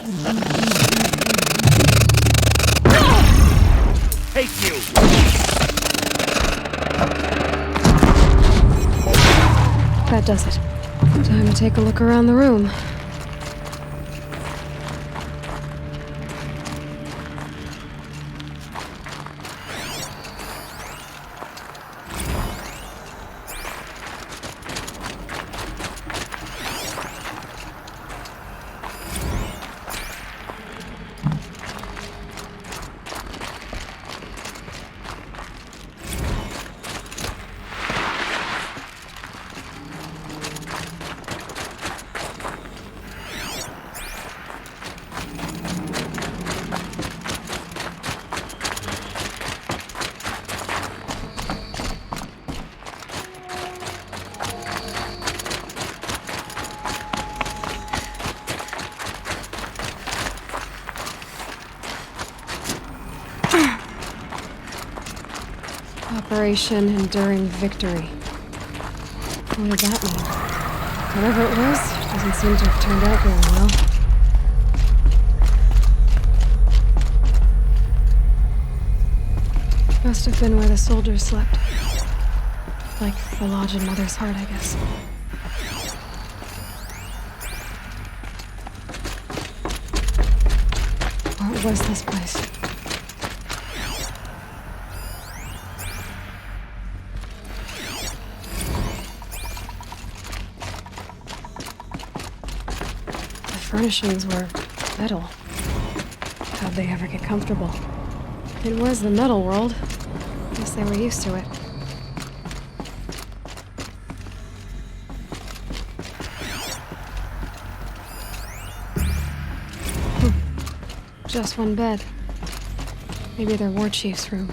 Take you! That does it. Time to take a look around the room. Operation Enduring Victory. What did that mean? Whatever it was, doesn't seem to have turned out very well. Must have been where the soldiers slept. Like the lodge in Mother's Heart, I guess. What was this place? Furnishings were metal. How'd they ever get comfortable? It was the metal world. Guess they were used to it. Just one bed. Maybe their war chief's room.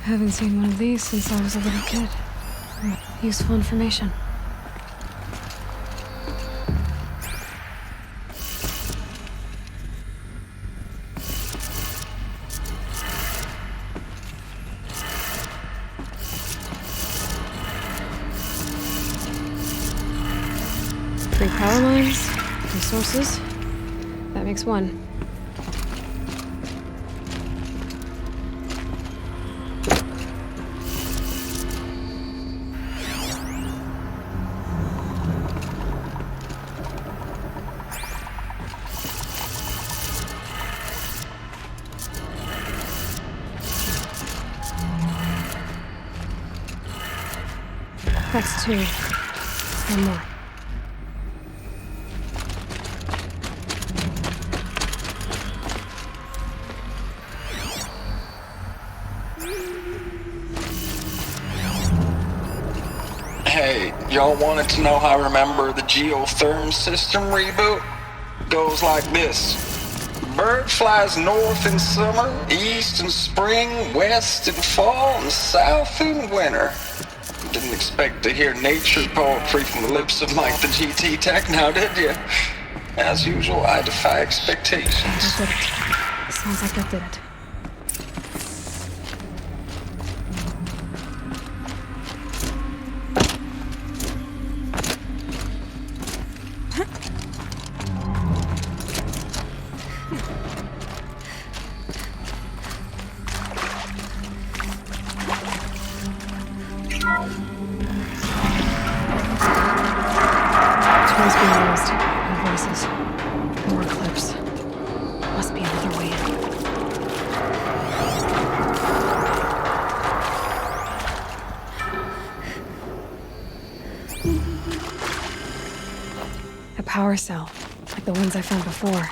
Haven't seen one of these since I was a little kid. Useful information. Three power lines, three sources. That makes one. That's two. One more. Hey, y'all wanted to know how I remember the geotherm system reboot? Goes like this. Bird flies north in summer, east in spring, west in fall, and south in winter. Didn't expect to hear nature poetry from the lips of Mike the GT Tech now, did you? As usual, I defy expectations. That did it. Sounds like that did it. Toys being used. And voices. More clips. Must be another way in. A power cell, like the ones I found before.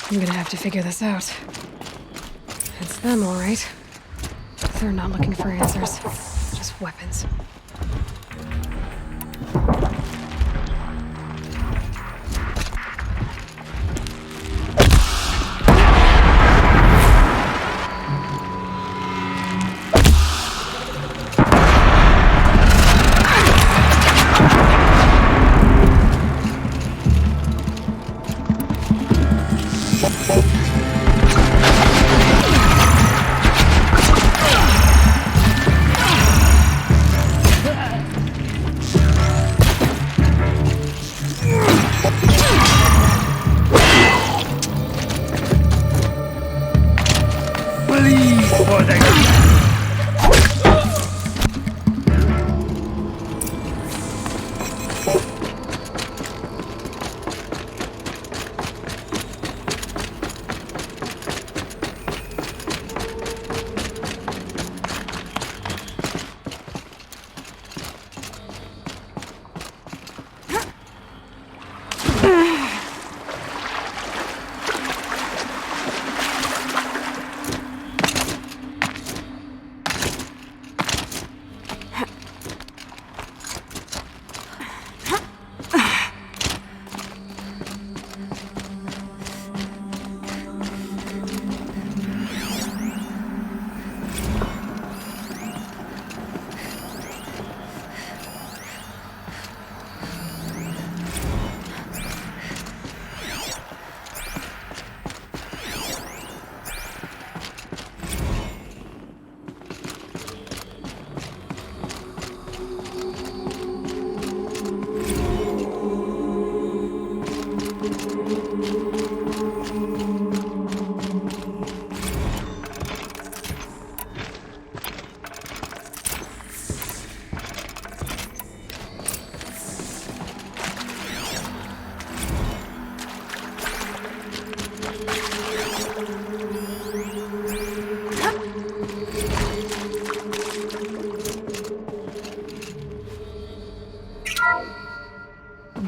I'm gonna have to figure this out. It's them, all right. They're not looking for answers, just weapons.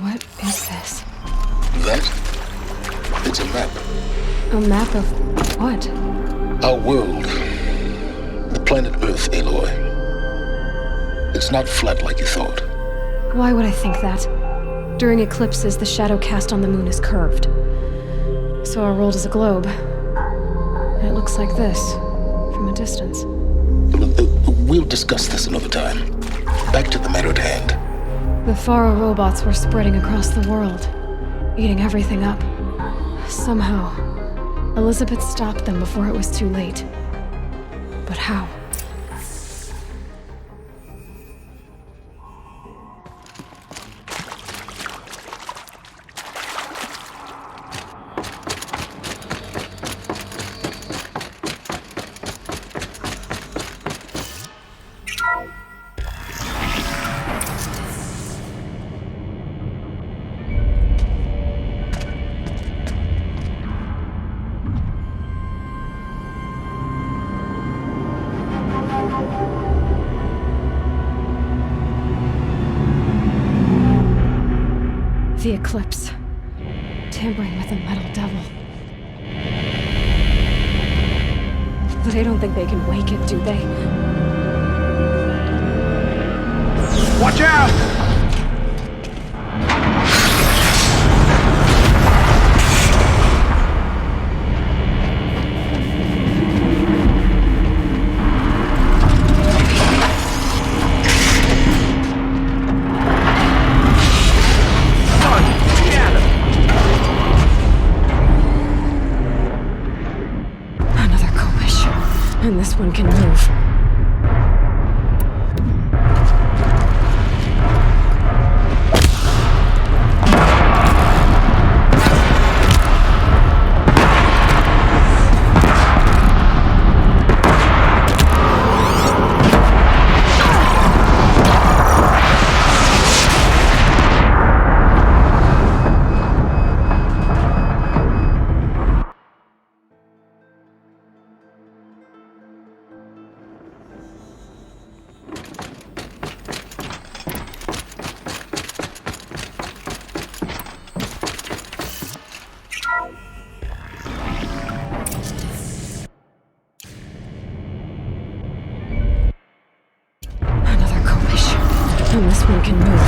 What is this? That? It's a map. A map of what? Our world. The planet Earth, Aloy. It's not flat like you thought. Why would I think that? During eclipses, the shadow cast on the moon is curved. So our world is a globe. And it looks like this, from a distance. We'll discuss this another time. Back to the matter at hand. The Faro robots were spreading across the world, eating everything up. Somehow, Elizabeth stopped them before it was too late. But how? The eclipse. Tampering with the metal devil. They don't think they can wake it, do they? Watch out! And this one can move. And this one can move.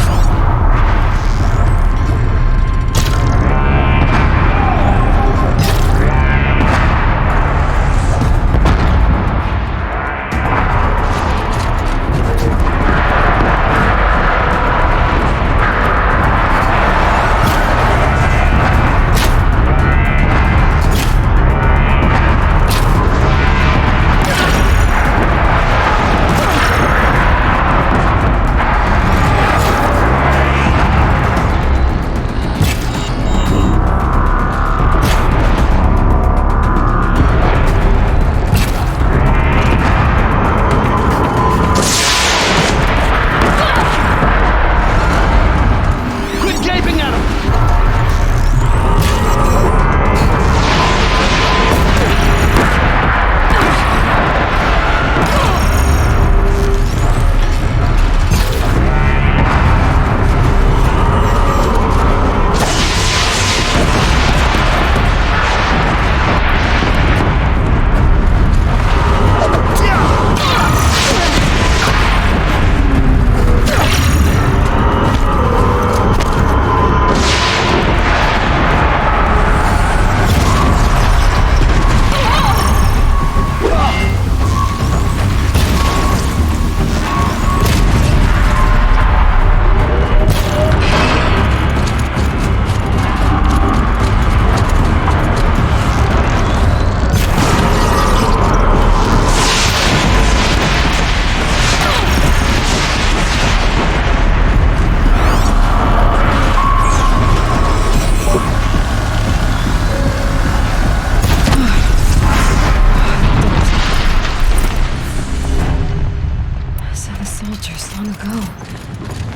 Long ago.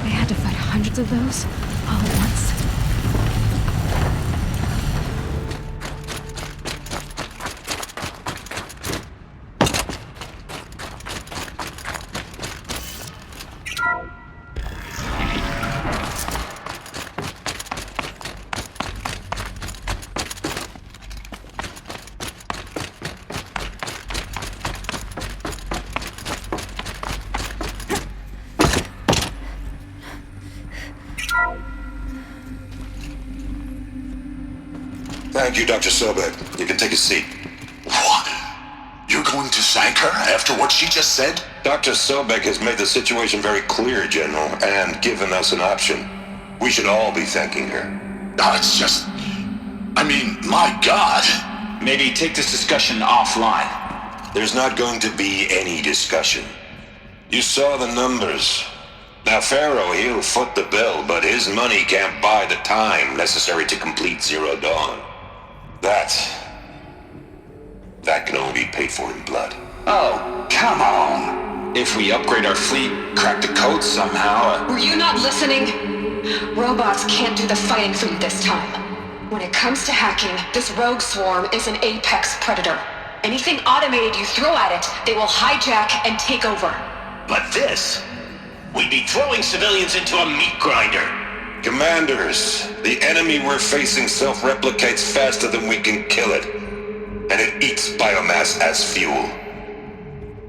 They had to fight hundreds of those all at once. Thank you, Dr. Sobek. You can take a seat. What? You're going to thank her after what she just said? Dr. Sobek has made the situation very clear, General, and given us an option. We should all be thanking her. No, it's just... I mean, my God. Maybe take this discussion offline. There's not going to be any discussion. You saw the numbers. Now, Pharaoh, he'll foot the bill, but his money can't buy the time necessary to complete Zero Dawn. That can only be paid for in blood. Oh, come on. If we upgrade our fleet, crack the code somehow... Were you not listening? Robots can't do the fighting for you this time. When it comes to hacking, this rogue swarm is an apex predator. Anything automated you throw at it, they will hijack and take over. But this... We'd be throwing civilians into a meat grinder. Commanders, the enemy we're facing self-replicates faster than we can kill it. And it eats biomass as fuel.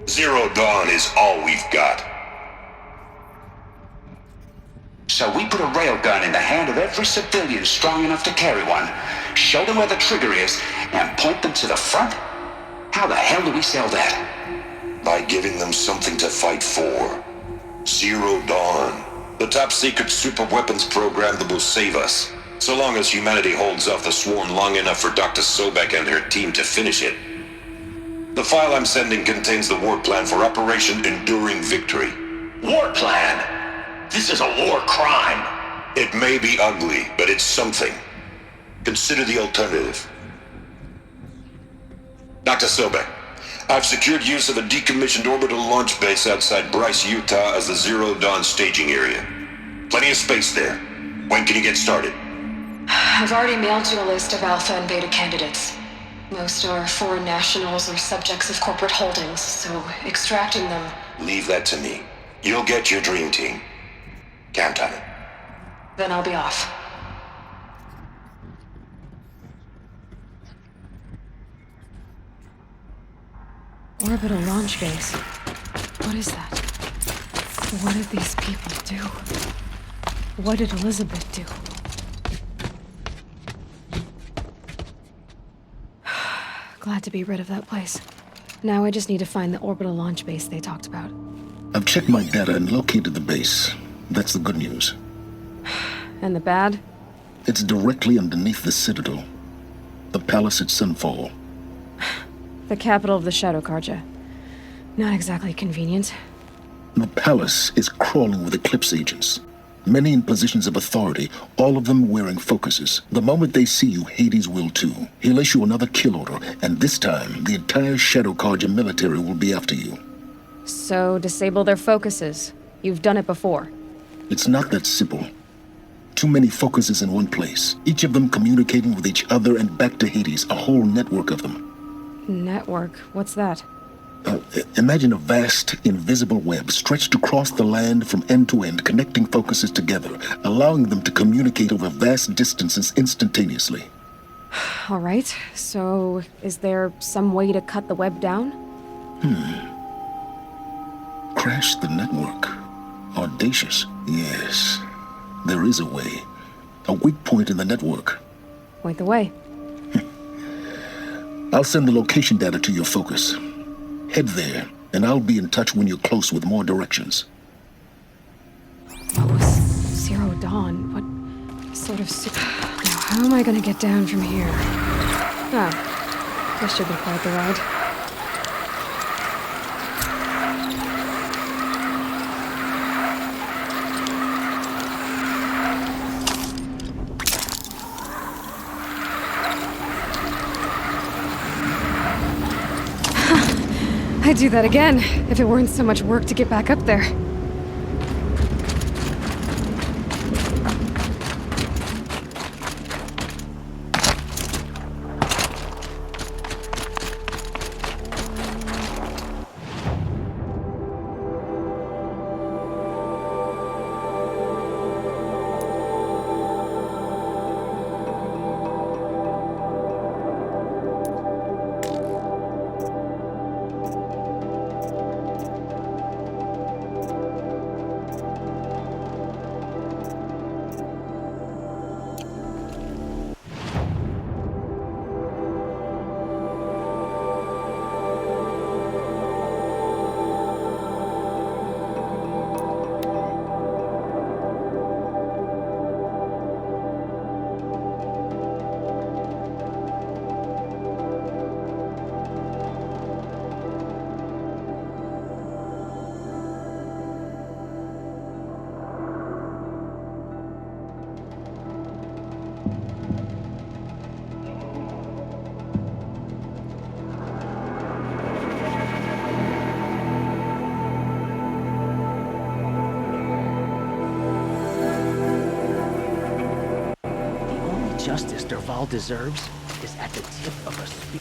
Zero Dawn is all we've got. So we put a railgun in the hand of every civilian strong enough to carry one, show them where the trigger is, and point them to the front? How the hell do we sell that? By giving them something to fight for. Zero Dawn. The top-secret super-weapons program that will save us. So long as humanity holds off the swarm long enough for Dr. Sobek and her team to finish it. The file I'm sending contains the war plan for Operation Enduring Victory. War plan? This is a war crime. It may be ugly, but it's something. Consider the alternative. Dr. Sobek, I've secured use of a decommissioned orbital launch base outside Bryce, Utah as the Zero Dawn staging area. Plenty of space there. When can you get started? I've already mailed you a list of alpha and beta candidates. Most are foreign nationals or subjects of corporate holdings, so extracting them... Leave that to me. You'll get your dream team. Count on it. Then I'll be off. Orbital launch base. What is that? What did these people do? What did Elizabeth do? Glad to be rid of that place. Now I just need to find the orbital launch base they talked about. I've checked my data and located the base. That's the good news. And the bad? It's directly underneath the Citadel. The palace at Sunfall. The capital of the Shadow Carja. Not exactly convenient. The palace is crawling with Eclipse agents. Many in positions of authority, all of them wearing focuses. The moment they see you, Hades will too. He'll issue another kill order, and this time, the entire Shadow Carja military will be after you. So, disable their focuses. You've done it before. It's not that simple. Too many focuses in one place, each of them communicating with each other and back to Hades, a whole network of them. Network? What's that? Imagine a vast, invisible web stretched across the land from end to end, connecting focuses together, allowing them to communicate over vast distances instantaneously. All right, so is there some way to cut the web down? Crash the network. Audacious. Yes, there is a way. A weak point in the network. Point the way. I'll send the location data to your focus. Head there, and I'll be in touch when you're close with more directions. What was Zero Dawn? What sort of Now, how am I gonna get down from here? Oh, this should be quite the ride. I'd do that again, if it weren't so much work to get back up there. justice Derval deserves is at the tip of a spear.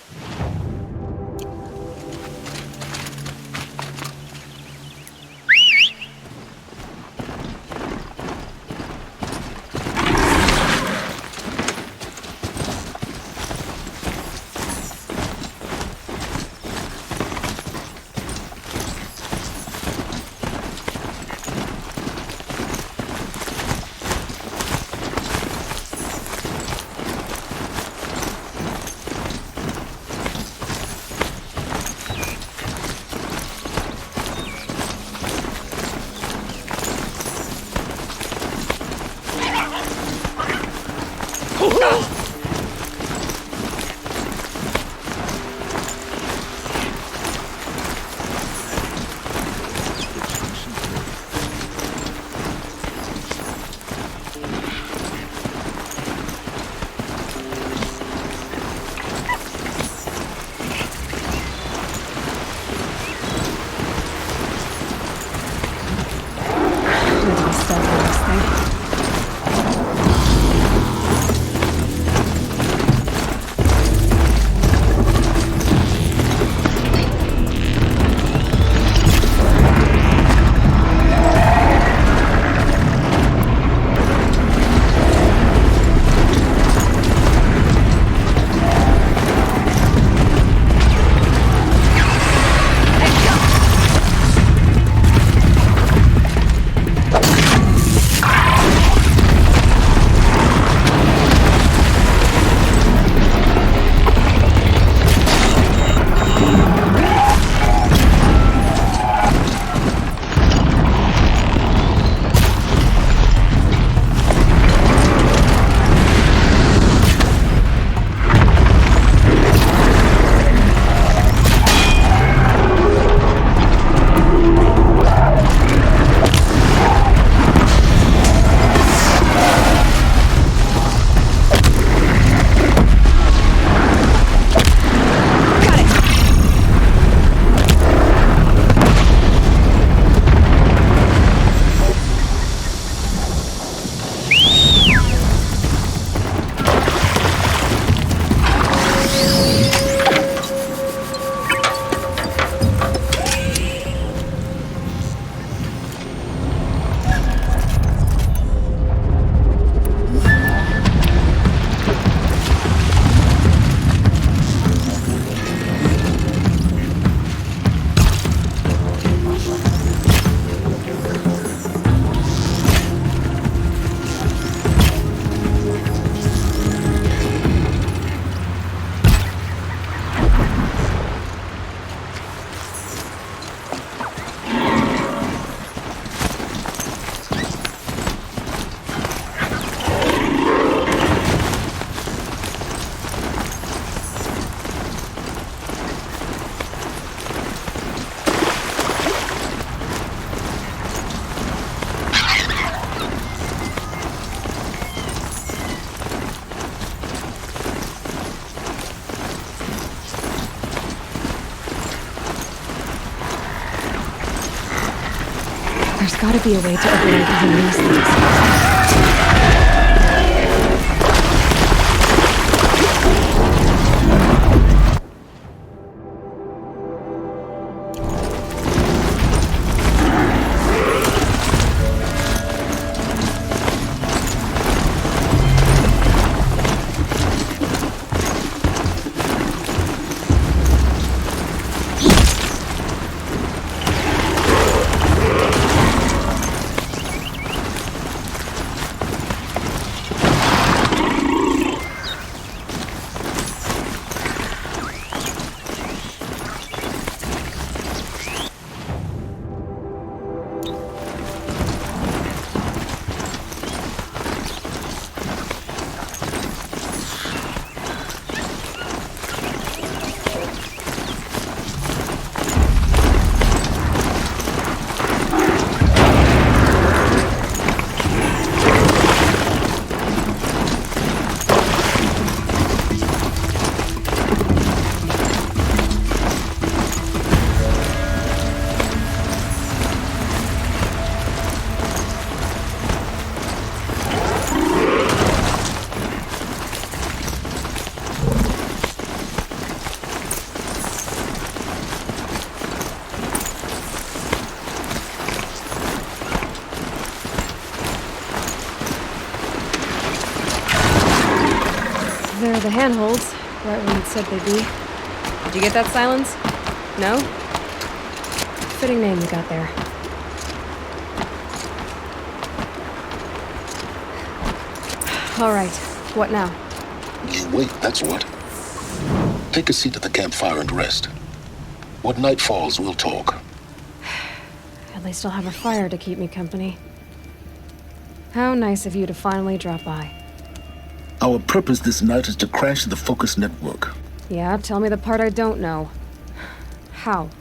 There's gotta be a way to avoid even these things. There are the handholds, right where you'd said they'd be. Did you get that, Silence? No? Fitting name you got there. All right, what now? You wait, that's what. Take a seat at the campfire and rest. When night falls, we'll talk. At least I'll have a fire to keep me company. How nice of you to finally drop by. Our purpose this night is to crash the Focus network. Yeah, tell me the part I don't know. How?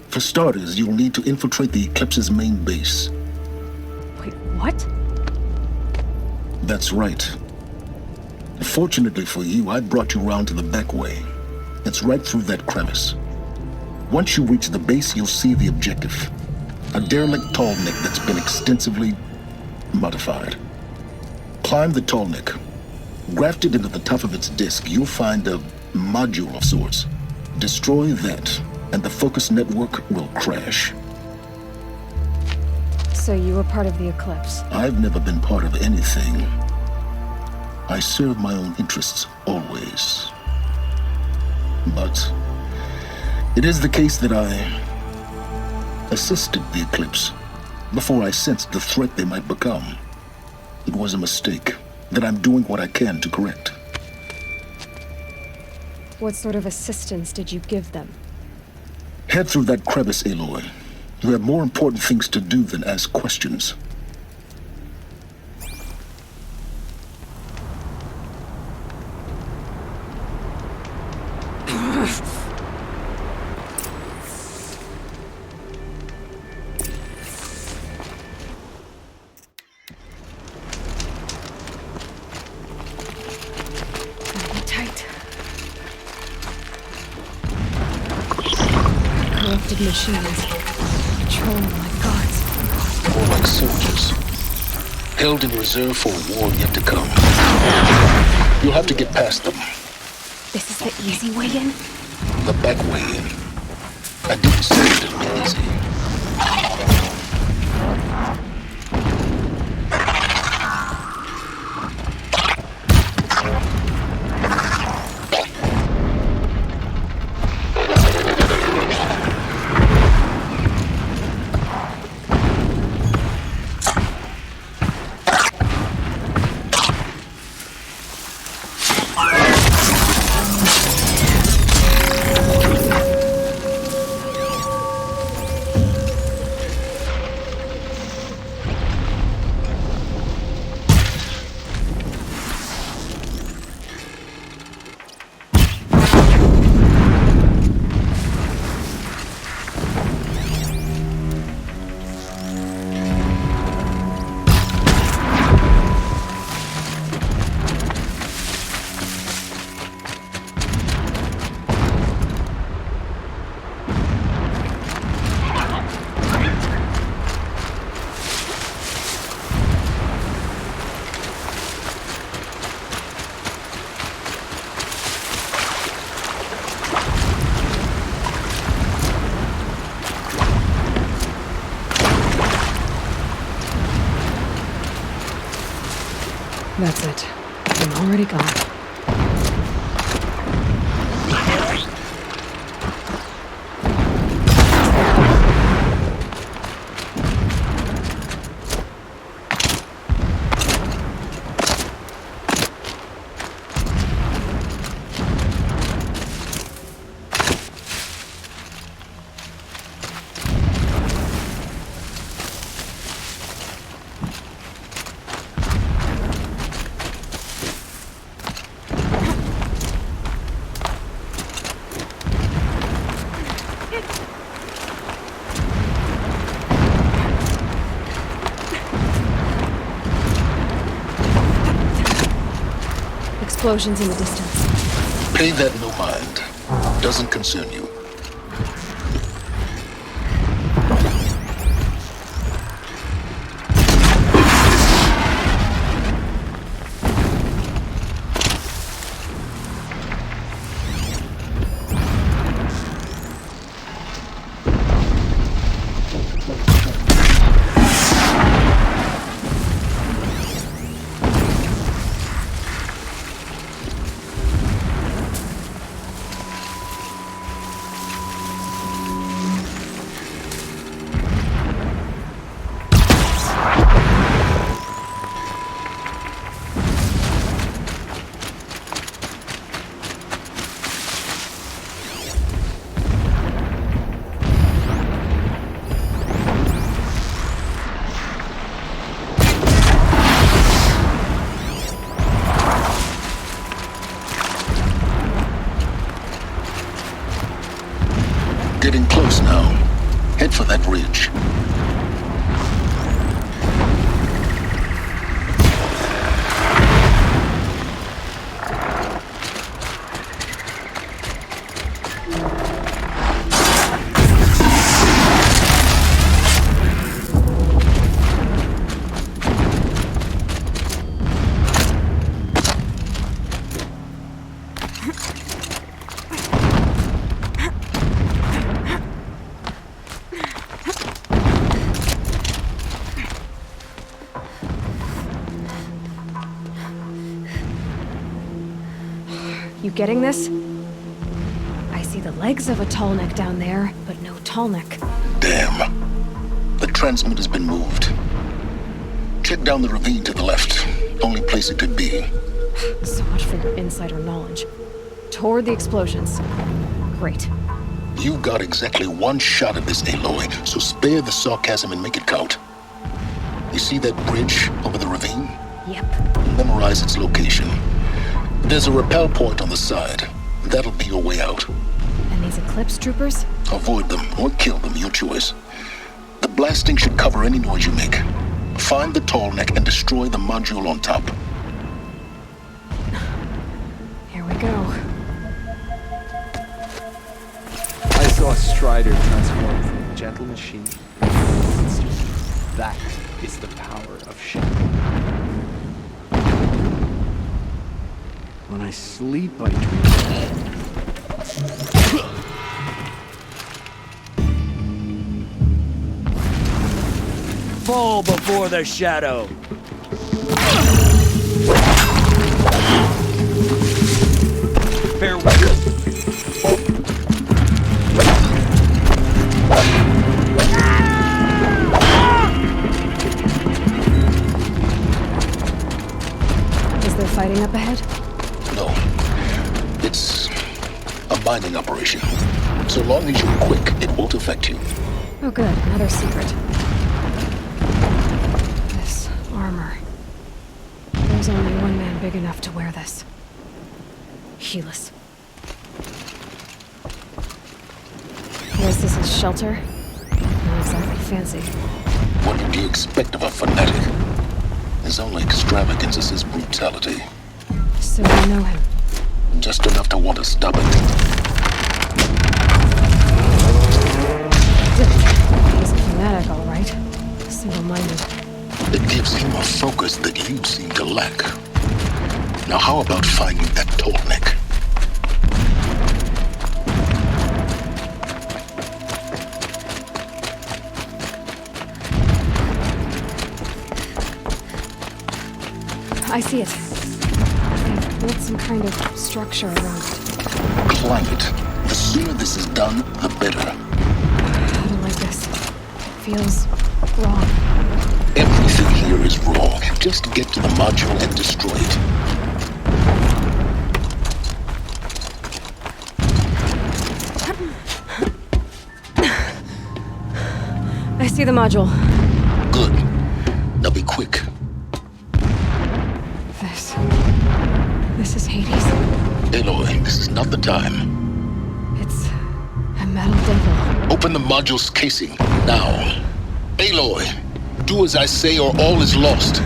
For starters, you'll need to infiltrate the Eclipse's main base. Wait, what? That's right. Fortunately for you, I brought you round to the back way. It's right through that crevice. Once you reach the base, you'll see the objective. A derelict tallneck that's been extensively modified. Climb the tallneck. Grafted into the top of its disk, you'll find a module of sorts. Destroy that, and the Focus network will crash. So you were part of the Eclipse? I've never been part of anything. I serve my own interests, always. But it is the case that I assisted the Eclipse before I sensed the threat they might become. It was a mistake that I'm doing what I can to correct. What sort of assistance did you give them? Head through that crevice, Aloy. You have more important things to do than ask questions. Corrupted machines. Controlling like gods. More like soldiers. Held in reserve for a war yet to come. You'll have to get past them. This is the easy way in? The back way in. I didn't say it'd be easy. That's it. I'm already gone. Explosions in the distance. Pay that no mind. Doesn't concern you. You getting this? I see the legs of a tall neck down there, but no tall neck. Damn. The transmitter's been moved. Check down the ravine to the left. Only place it could be. So much for your insider knowledge. Toward the explosions. Great. You've got exactly one shot at this, Aloy, so spare the sarcasm and make it count. You see that bridge over the ravine? Yep. Memorize its location. There's a rappel point on the side. That'll be your way out. And these Eclipse troopers? Avoid them or kill them, your choice. The blasting should cover any noise you make. Find the tall neck and destroy the module on top. Here we go. I saw a Strider transform from a gentle machine into a monster. That is the power of shadow. When I sleep, I dream. Fall before the shadow! Farewell. Is there fighting up ahead? No. It's a mining operation. So long as you're quick, it won't affect you. Oh good, another secret. This armor. There's only one man big enough to wear this. Helis. Guess this is shelter? Not exactly fancy. What did you expect of a fanatic? His only extravagance is his brutality. So you know him. Just enough to want to stop it. He's a fanatic, all right. Single-minded. It gives him a focus that you seem to lack. Now how about finding that tall neck? I see it. They've built some kind of structure around it. Climb it. The sooner this is done, the better. I don't like this. Feels wrong. Everything here is wrong. Just get to the module and destroy it. I see the module. Good. Now be quick. This is Hades. Aloy, this is not the time. It's a metal devil. Open the module's casing, now. Aloy, do as I say or all is lost.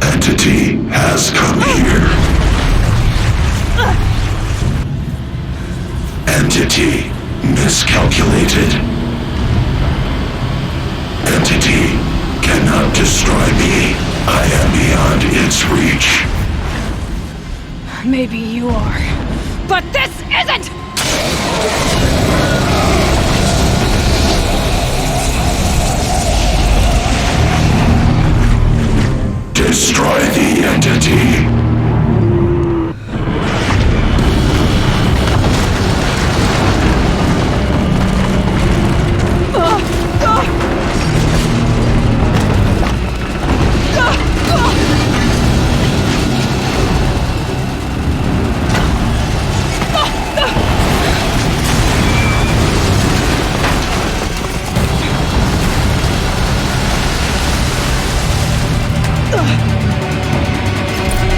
Entity has come here. Entity miscalculated. Entity cannot destroy me. I am beyond its reach. Maybe you are. But this isn't! Destroy the entity.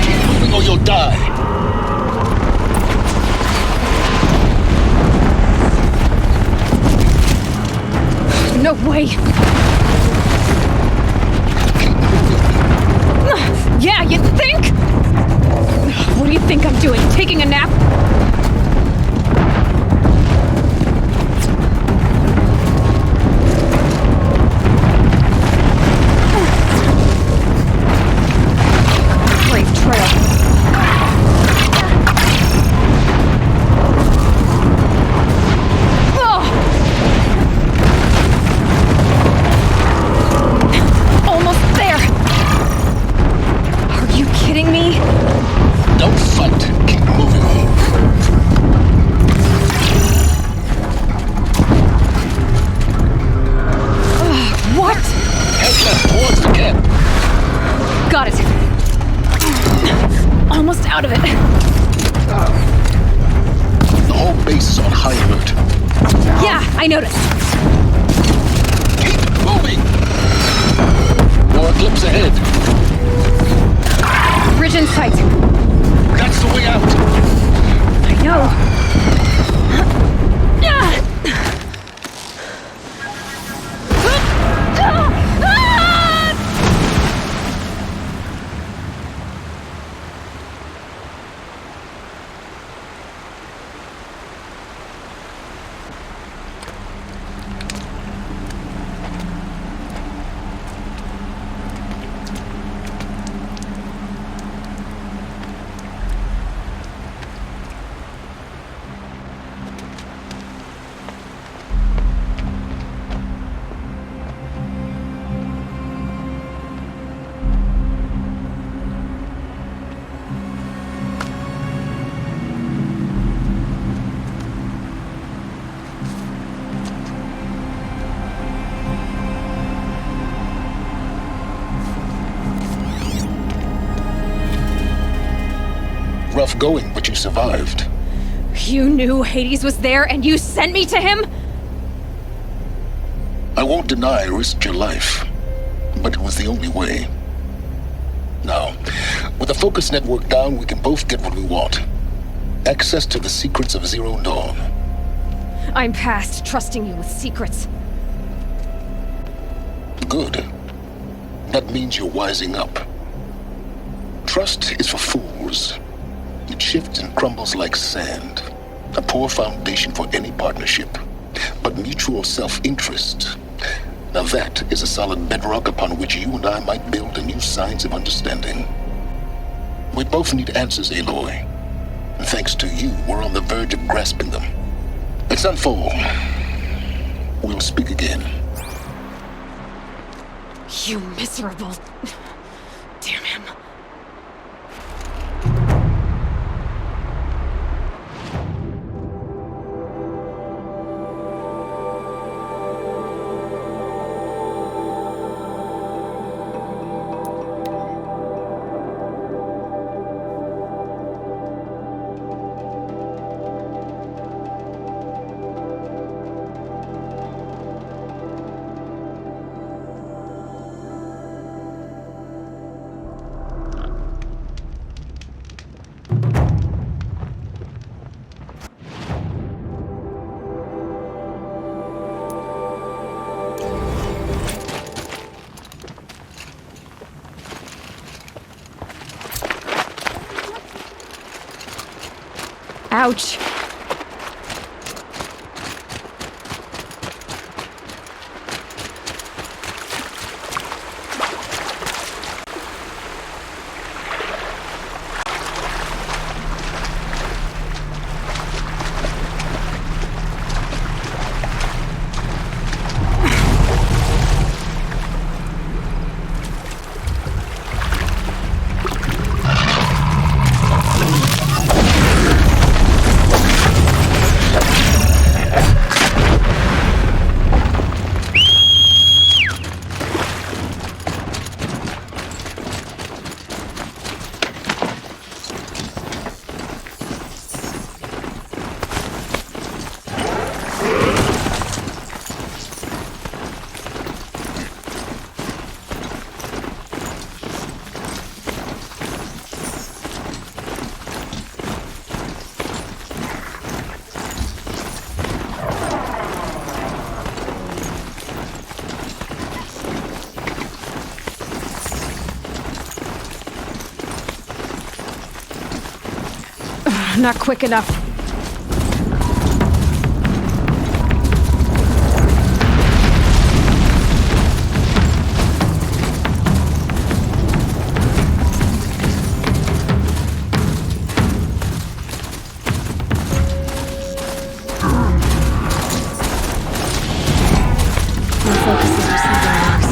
Keep moving or you'll die. No way! Yeah, you think? What do you think I'm doing? Taking a nap? Brave trail. almost out of it. The whole base is on high alert. Yeah, I noticed. Keep moving! More eclipse ahead. Ridge in sight. That's the way out. I know. Rough going, but you survived. You knew Hades was there and you sent me to him? I won't deny I risked your life, but it was the only way. Now, with the focus network down, we can both get what we want. Access to the secrets of Zero Dawn. I'm past trusting you with secrets. Good. That means you're wising up. Trust is for fools. It shifts and crumbles like sand. A poor foundation for any partnership. But mutual self-interest, now that is a solid bedrock upon which you and I might build a new science of understanding. We both need answers, Aloy. And thanks to you, we're on the verge of grasping them. Let's unfold. We'll speak again. You miserable... Damn him. Ouch. Not quick enough. My focus is receiving marks.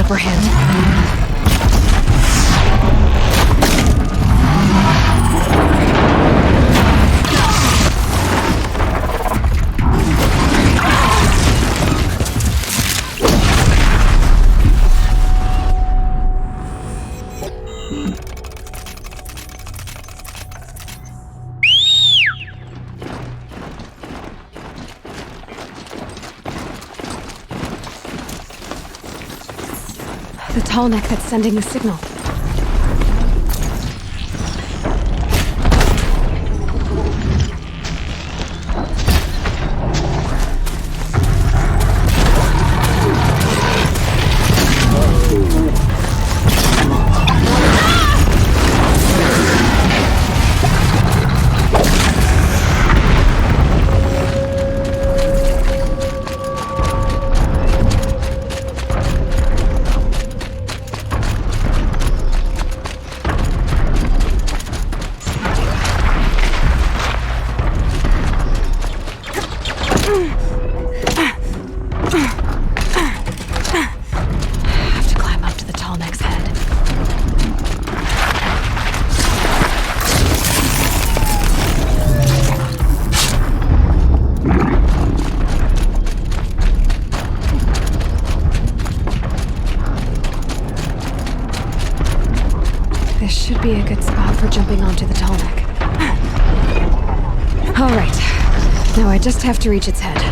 upper hand. The tall neck that's sending the signal. This should be a good spot for jumping onto the tall neck. Alright, now I just have to reach its head.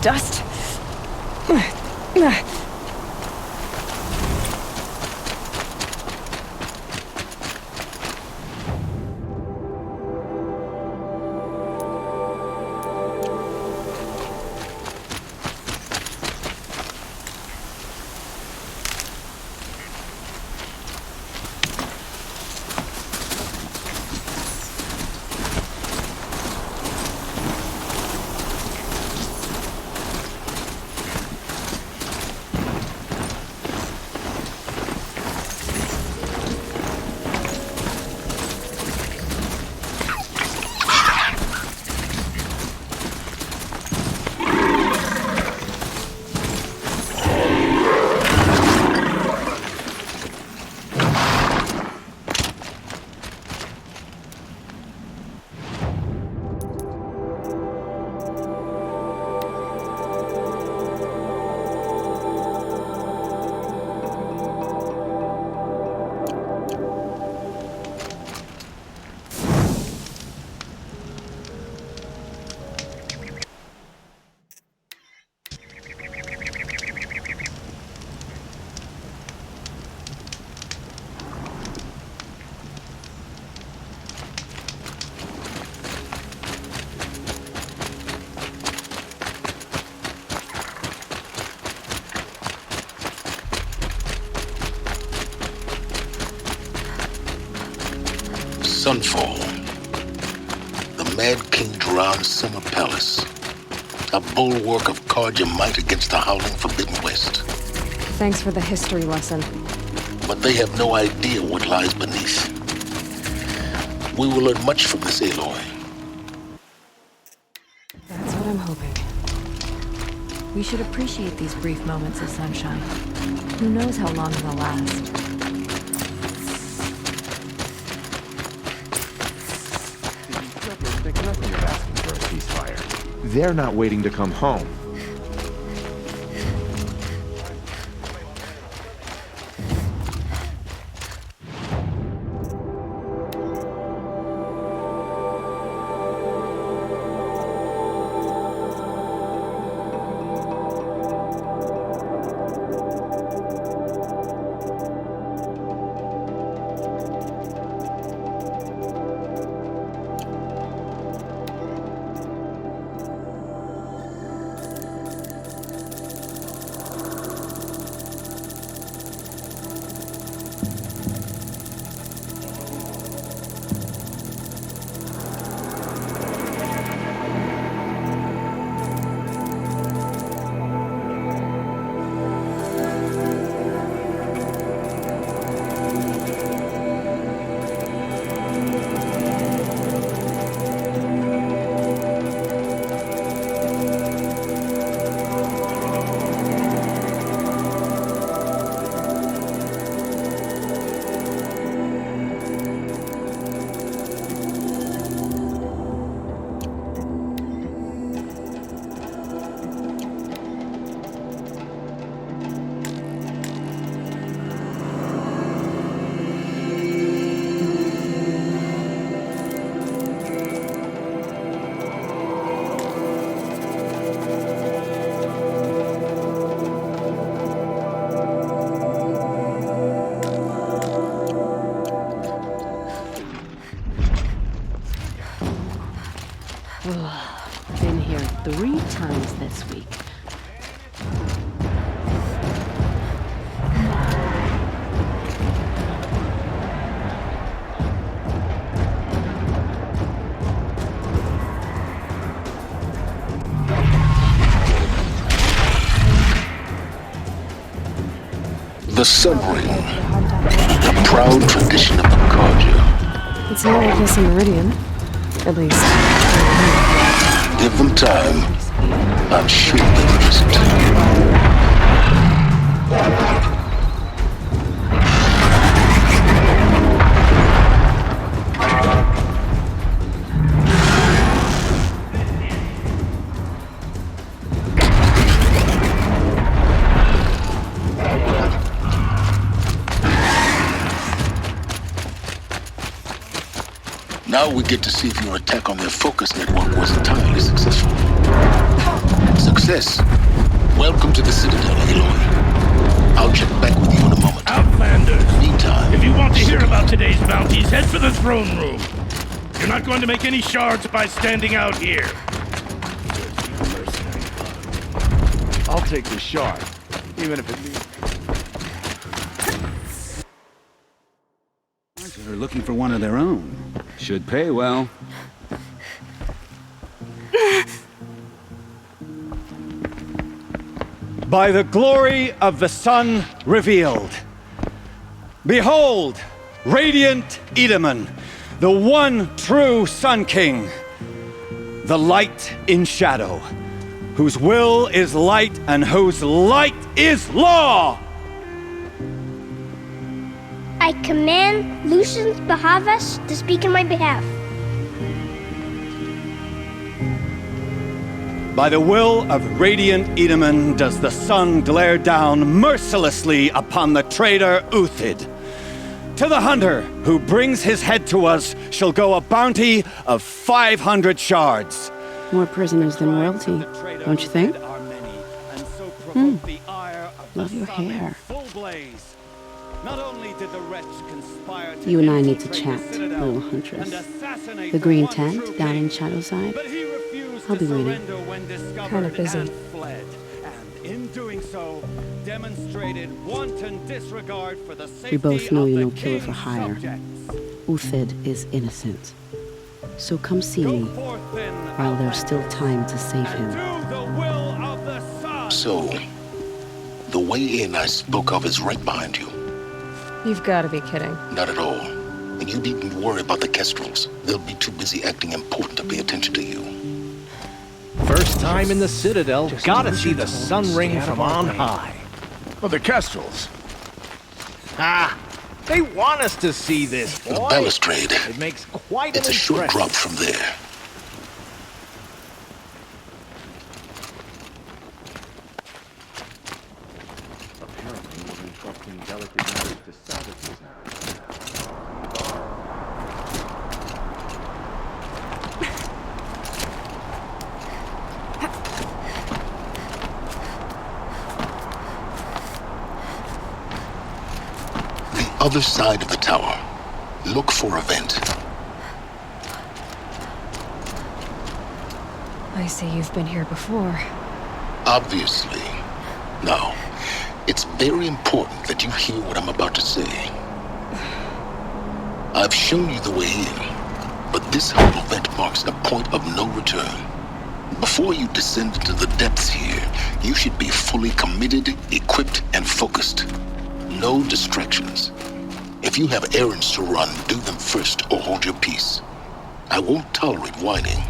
dust. Sunfall. The Mad King Duran's summer palace. A bulwark of Carja might against the howling Forbidden West. Thanks for the history lesson. But they have no idea what lies beneath. We will learn much from this Aloy. That's what I'm hoping. We should appreciate these brief moments of sunshine. Who knows how long they'll last? Think nothing of asking for a ceasefire. They're not waiting to come home. Been here 3 times this week. The Sun Ring, a proud tradition of the Carja. It's not like this in Meridian. At least. Give them time. I'm sure they'll visit. Now we get to see if your attack on their focus network was entirely successful. Success. Welcome to the Citadel, Aloy. I'll check back with you in a moment. Outlanders! Meantime, if you want to hear about today's bounties, head for the throne room. You're not going to make any shards by standing out here. I'll take the shard, even if it means... They're looking for one of their own. Should pay well. By the glory of the sun revealed. Behold, radiant Edaman, the one true Sun King. The light in shadow, whose will is light and whose light is law! I command Lucius Bahavas to speak in my behalf. By the will of radiant Edaman does the sun glare down mercilessly upon the traitor Uthid. To the hunter who brings his head to us shall go a bounty of 500 shards. More prisoners than royalty, don't you think? Love your hair. You and I need to chat, little huntress. The green tent down in Shadowside? I'll be waiting. Kind of busy. We both know you're no killer for hire. Uthid is innocent. So come see me, while there's still time to save him. So, the way in I spoke of is right behind you. You've got to be kidding. Not at all. And you needn't worry about the Kestrels. They'll be too busy acting important to pay attention to you. First time in the Citadel, gotta see the sun ring from on high. Well, the Kestrels. Ah, they want us to see this, boy. The balustrade. It makes quite It's an a short impression. drop from there. Apparently, we're entrusting delicate matters to savages now. Other side of the tower. Look for a vent. I see you've been here before. Obviously. Now, it's very important that you hear what I'm about to say. I've shown you the way in, but this humble vent marks a point of no return. Before you descend into the depths here, you should be fully committed, equipped, and focused. No distractions. If you have errands to run, do them first or hold your peace. I won't tolerate whining.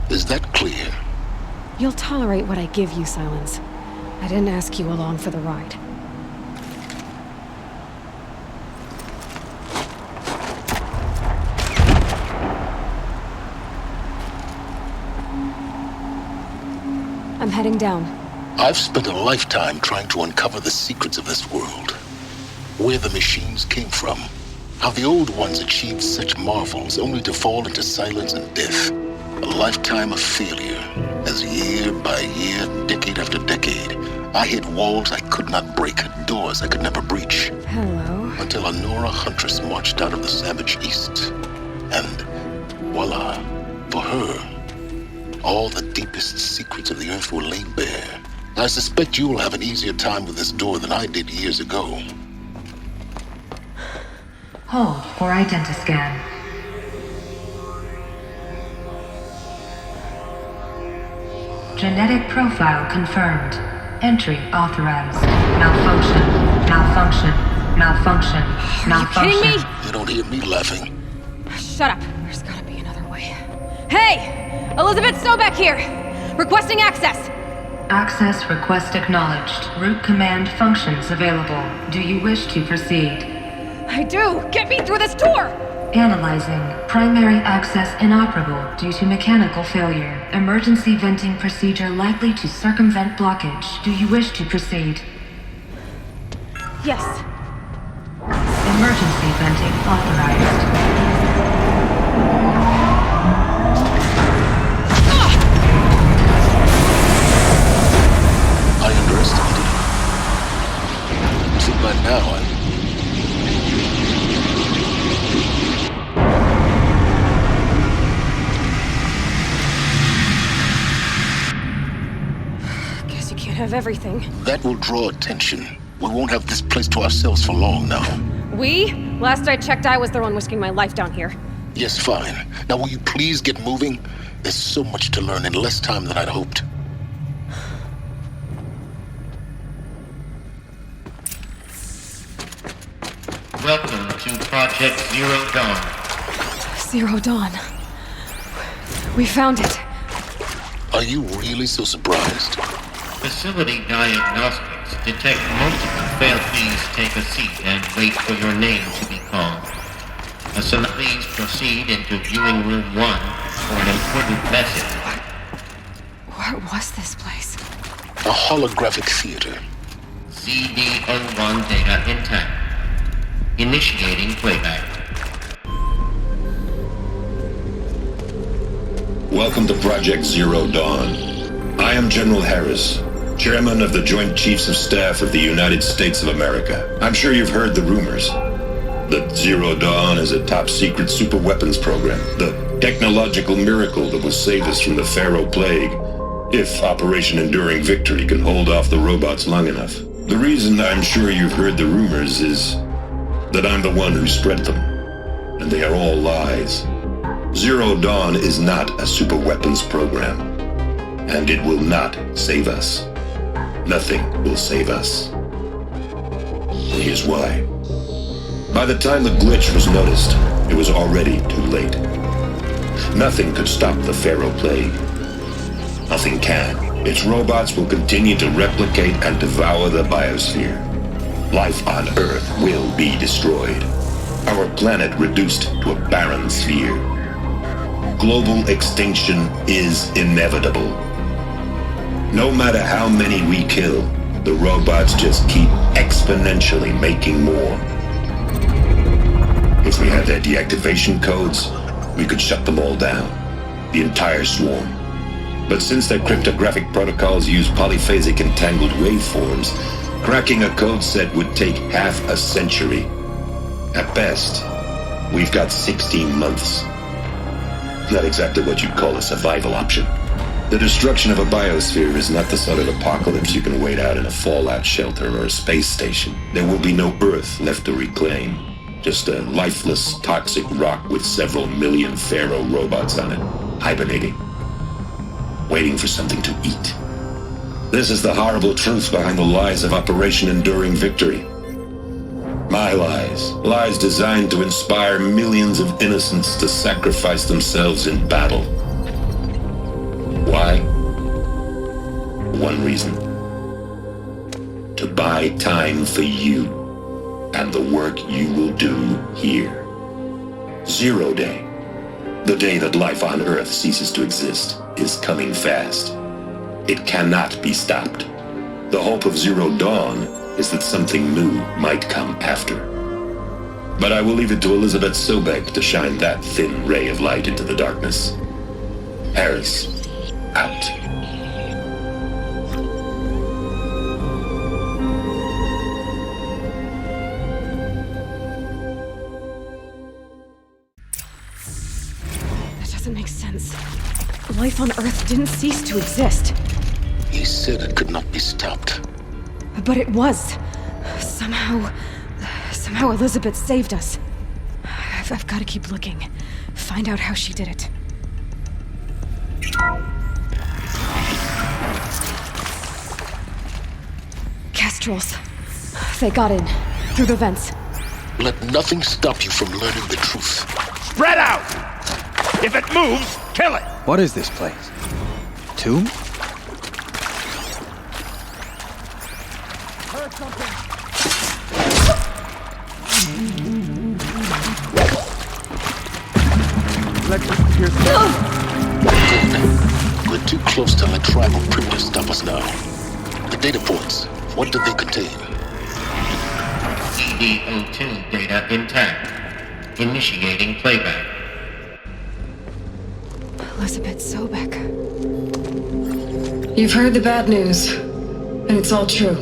Is that clear? You'll tolerate what I give you, Silence. I didn't ask you along for the ride. I'm heading down. I've spent a lifetime trying to uncover the secrets of this world. Where the machines came from. How the old ones achieved such marvels only to fall into silence and death. A lifetime of failure, as year by year, decade after decade, I hit walls I could not break, doors I could never breach. Hello. Until a Nora huntress marched out of the savage east. And voila, for her, all the deepest secrets of the earth were laid bare. I suspect you will have an easier time with this door than I did years ago. Hold for identiscan. Genetic profile confirmed. Entry authorized. Malfunction. Malfunction. Malfunction. Malfunction. Are you kidding me? You don't hear me laughing. Shut up. There's gotta be another way. Hey! Elizabeth Sobek here! Requesting access! Access request acknowledged. Root command functions available. Do you wish to proceed? I do! Get me through this door! Analyzing. Primary access inoperable due to mechanical failure. Emergency venting procedure likely to circumvent blockage. Do you wish to proceed? Yes. Emergency venting authorized. But now Guess you can't have everything. that will draw attention. We won't have this place to ourselves for long now. We? Last I checked, I was the one risking my life down here. Yes, fine. Now will you please get moving? There's so much to learn in less time than I'd hoped. Welcome to Project Zero Dawn. Zero Dawn. We found it. Are you really so surprised? Facility diagnostics detect multiple failed. Please take a seat and wait for your name to be called. Please proceed into viewing room 1 for an important message. Where was this place? A holographic theater. CD01 data intact. Initiating playback. Welcome to Project Zero Dawn. I am General Harris, Chairman of the Joint Chiefs of Staff of the United States of America. I'm sure you've heard the rumors that Zero Dawn is a top-secret superweapons program, the technological miracle that will save us from the Pharaoh Plague, if Operation Enduring Victory can hold off the robots long enough. The reason I'm sure you've heard the rumors is that I'm the one who spread them, and they are all lies. Zero Dawn is not a superweapons program, and it will not save us. Nothing will save us. And here's why. By the time the glitch was noticed, it was already too late. Nothing could stop the Pharaoh Plague. Nothing can. Its robots will continue to replicate and devour the biosphere. Life on Earth will be destroyed. Our planet reduced to a barren sphere. Global extinction is inevitable. No matter how many we kill, the robots just keep exponentially making more. If we had their deactivation codes, we could shut them all down. The entire swarm. But since their cryptographic protocols use polyphasic entangled waveforms, cracking a code set would take half a century. At best, we've got 16 months. Not exactly what you'd call a survival option. The destruction of a biosphere is not the sort of apocalypse you can wait out in a fallout shelter or a space station. There will be no Earth left to reclaim. Just a lifeless, toxic rock with several million Pharaoh robots on it, hibernating, waiting for something to eat. This is the horrible truth behind the lies of Operation Enduring Victory. My lies. Lies designed to inspire millions of innocents to sacrifice themselves in battle. Why? One reason. To buy time for you and the work you will do here. Zero Day, the day that life on Earth ceases to exist, is coming fast. It cannot be stopped. The hope of Zero Dawn is that something new might come after. But I will leave it to Elizabeth Sobek to shine that thin ray of light into the darkness. Harris, out. That doesn't make sense. Life on Earth didn't cease to exist. He said it could not be stopped. But it was. Somehow Elizabeth saved us. I've got to keep looking. Find out how she did it. Kestrels. They got in. Through the vents. Let nothing stop you from learning the truth. Spread out! If it moves, kill it! What is this place? Tomb? Heard something! Let's pierce Good. We're too close to let tribal primitives stop us now. The data points, what did they contain? CD02 data intact. Initiating playback. Elizabeth Sobek. You've heard the bad news, and it's all true.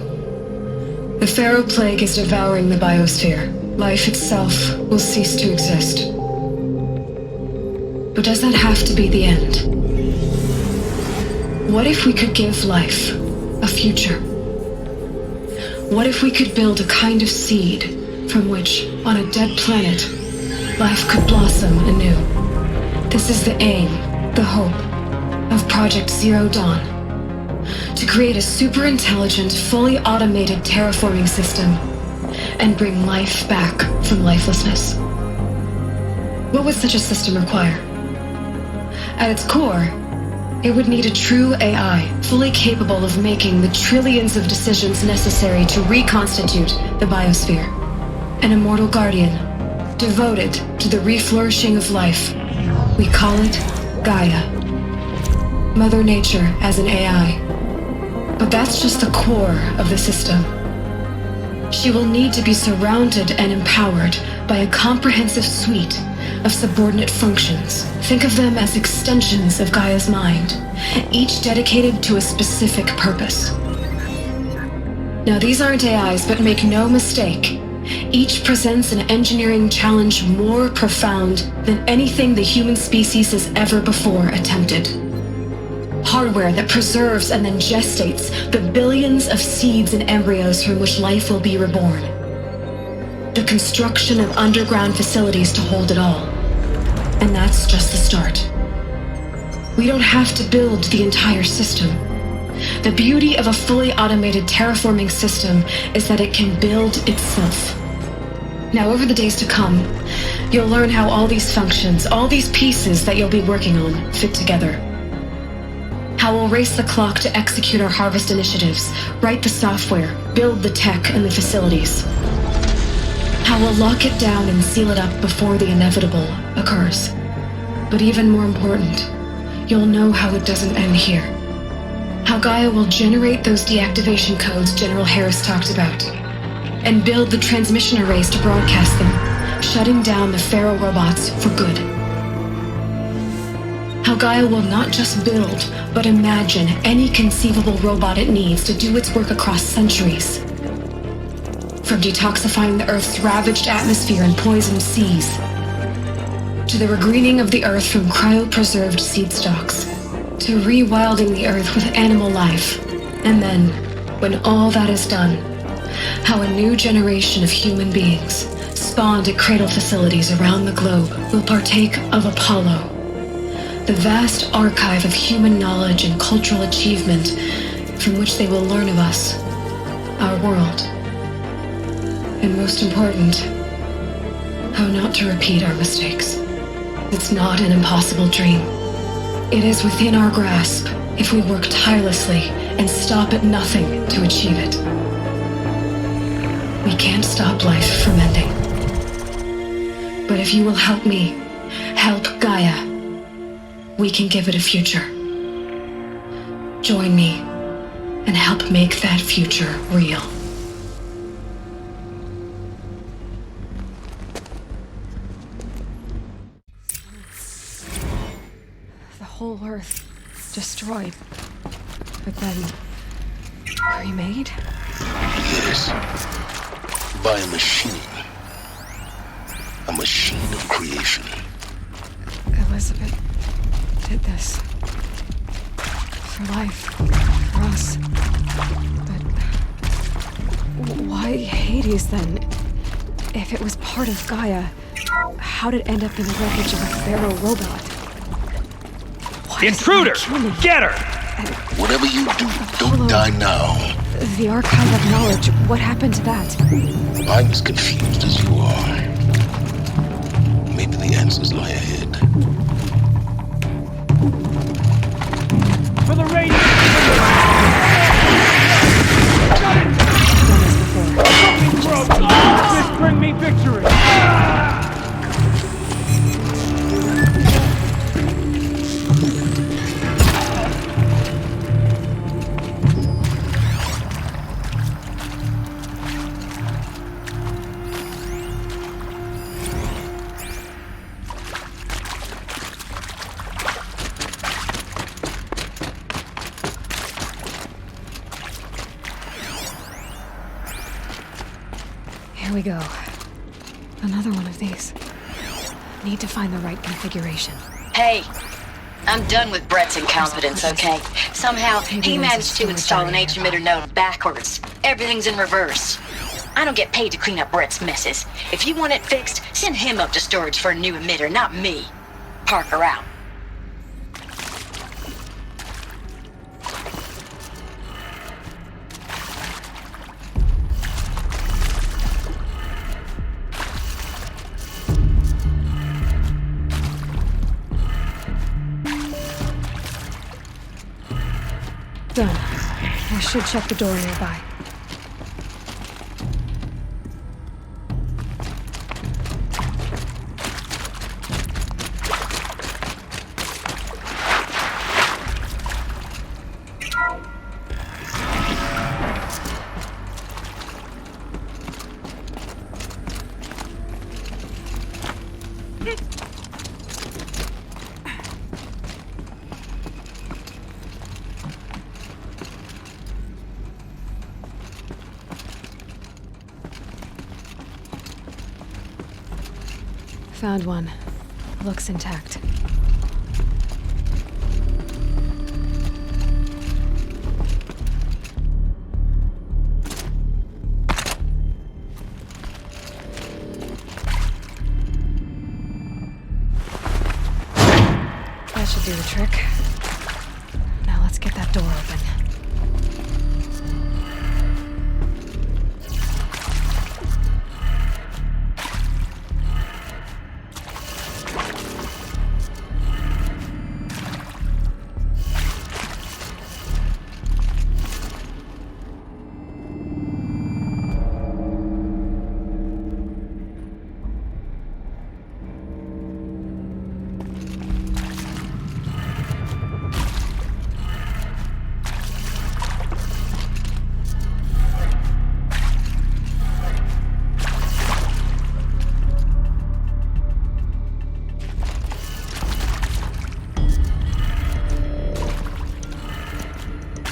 The Pharaoh Plague is devouring the biosphere. Life itself will cease to exist. But does that have to be the end? What if we could give life a future? What if we could build a kind of seed from which, on a dead planet, life could blossom anew? This is the aim, the hope, of Project Zero Dawn. To create a super-intelligent, fully automated terraforming system and bring life back from lifelessness. What would such a system require? At its core, it would need a true AI, fully capable of making the trillions of decisions necessary to reconstitute the biosphere. An immortal guardian, devoted to the reflourishing of life. We call it Gaia. Mother Nature as an AI. But that's just the core of the system. She will need to be surrounded and empowered by a comprehensive suite of subordinate functions. Think of them as extensions of Gaia's mind, each dedicated to a specific purpose. Now, these aren't AIs, but make no mistake, each presents an engineering challenge more profound than anything the human species has ever before attempted. Hardware that preserves and then gestates the billions of seeds and embryos from which life will be reborn. The construction of underground facilities to hold it all. And that's just the start. We don't have to build the entire system. The beauty of a fully automated terraforming system is that it can build itself. Now, over the days to come, you'll learn how all these functions, all these pieces that you'll be working on, fit together. How we'll race the clock to execute our harvest initiatives, write the software, build the tech and the facilities. How we'll lock it down and seal it up before the inevitable occurs. But even more important, you'll know how it doesn't end here. How Gaia will generate those deactivation codes General Harris talked about, and build the transmission arrays to broadcast them, shutting down the Pharaoh robots for good. How Gaia will not just build, but imagine any conceivable robot it needs to do its work across centuries. From detoxifying the Earth's ravaged atmosphere and poisoned seas, to the regreening of the Earth from cryopreserved seed stalks, to rewilding the Earth with animal life. And then, when all that is done, how a new generation of human beings, spawned at cradle facilities around the globe, will partake of Apollo, the vast archive of human knowledge and cultural achievement from which they will learn of us, our world. And most important, how not to repeat our mistakes. It's not an impossible dream. It is within our grasp if we work tirelessly and stop at nothing to achieve it. We can't stop life from ending. But if you will help me, help Gaia, we can give it a future. Join me and help make that future real. The whole Earth destroyed, but then remade? Yes. By a machine. A machine of creation. Elizabeth did this. For life. For us. But why Hades then? If it was part of Gaia, how did it end up in the wreckage of a Pharaoh robot? Intruder! Get her! Whatever you do, don't die now. The archive of knowledge, what happened to that? I'm as confused as you are. Maybe the answers lie ahead. For the radio! Something broke! Just bring me victory! Here we go. Another one of these. Need to find the right configuration. Hey, I'm done with Brett's incompetence, okay? Somehow, he managed to install an H-emitter node backwards. Everything's in reverse. I don't get paid to clean up Brett's messes. If you want it fixed, send him up to storage for a new emitter, not me. Parker out. Done. I should check the door nearby. Found one. Looks intact. That should do the trick. Now let's get that door open.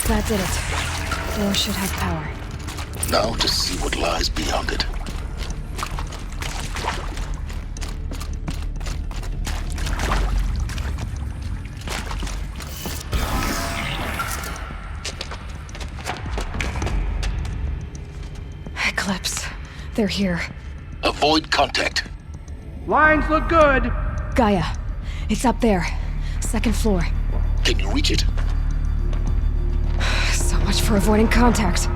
That did it. Door should have power. Now to see what lies beyond it. Eclipse. They're here. Avoid contact. Lines look good. Gaia. It's up there. Second floor. Can you reach it? So much for avoiding contact.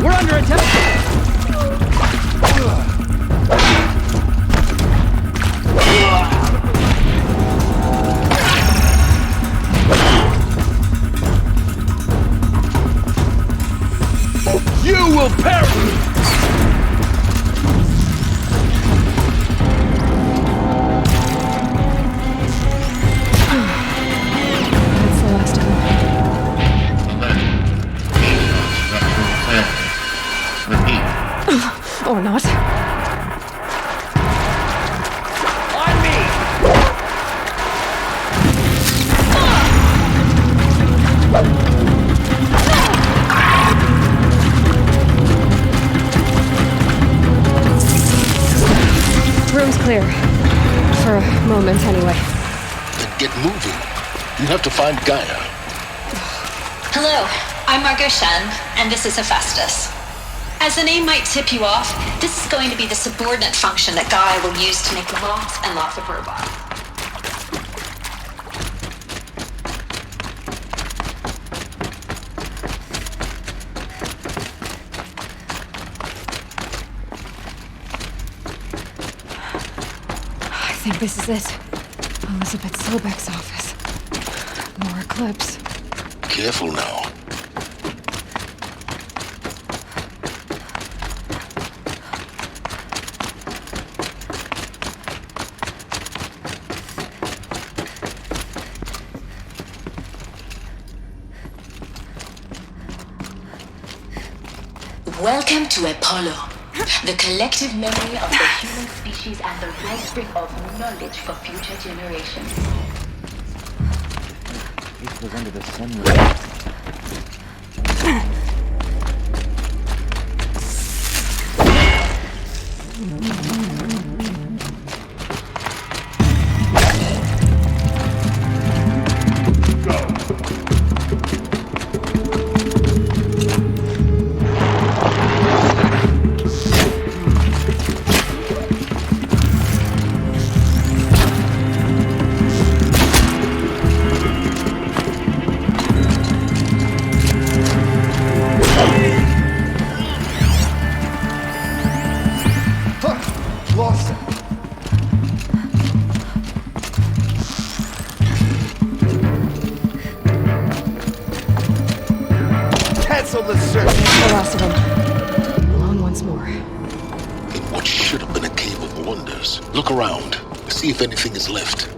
We're under attack! You will perish! That's the last of them. Or not. On me! Room's clear. For a moment, anyway. Then get moving. You have to find Gaia. Hello, I'm Margot Shen, and this is Hephaestus. As the name might tip you off, this is going to be the subordinate function that Gaia will use to make lots and lots of robots. I think this is it. Elizabeth Sobek's office. More Eclipse. Careful now. Welcome to Apollo, the collective memory of the human species and the wellspring of knowledge for future generations. It was under the sunrise. Lost him. Cancel the search. The last of them. Alone once more. In what should have been a cave of wonders. Look around. See if anything is left.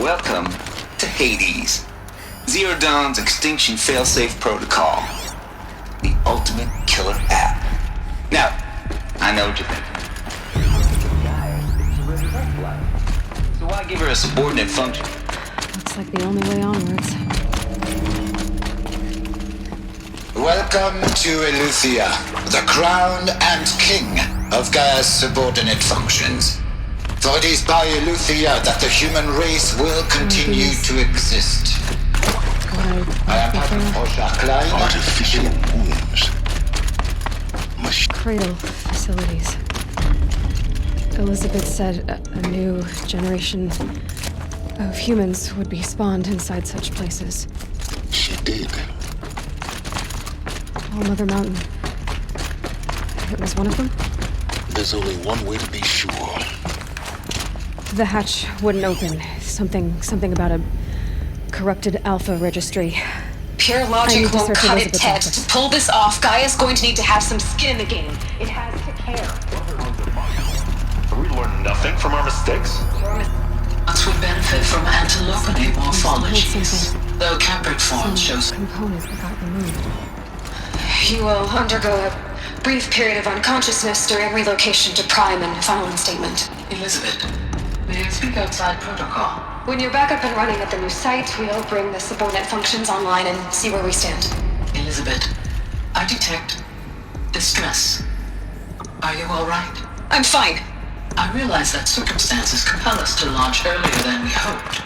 Welcome to Hades, Zero Dawn's extinction failsafe protocol, the ultimate killer app. Now, I know what you're thinking. So why give her a subordinate function? Looks like the only way onwards. Welcome to Xylophia, the crown and king of Gaia's subordinate functions. For it is by Xylophia that the human race will continue to exist. I am Patrick Klein. Artificial wombs. Cradle facilities. Elizabeth said a new generation of humans would be spawned inside such places. She did. All Mother Mountain. It was one of them? There's only one way to be sure. The hatch wouldn't open. Something about a corrupted alpha registry. Pure logic won't search cut it, Elizabeth's Ted. office. To pull this off, Gaia's going to need to have some skin in the game. It has to care. We learn nothing from our mistakes? Us would benefit from antilopenate morphologies, though Capricorn shows component that got removed. You will undergo a brief period of unconsciousness during relocation to Prime and following statement. Elizabeth, may I speak outside protocol? When you're back up and running at the new site, we'll bring the subordinate functions online and see where we stand. Elizabeth, I detect distress. Are you all right? I'm fine. I realize that circumstances compel us to launch earlier than we hoped,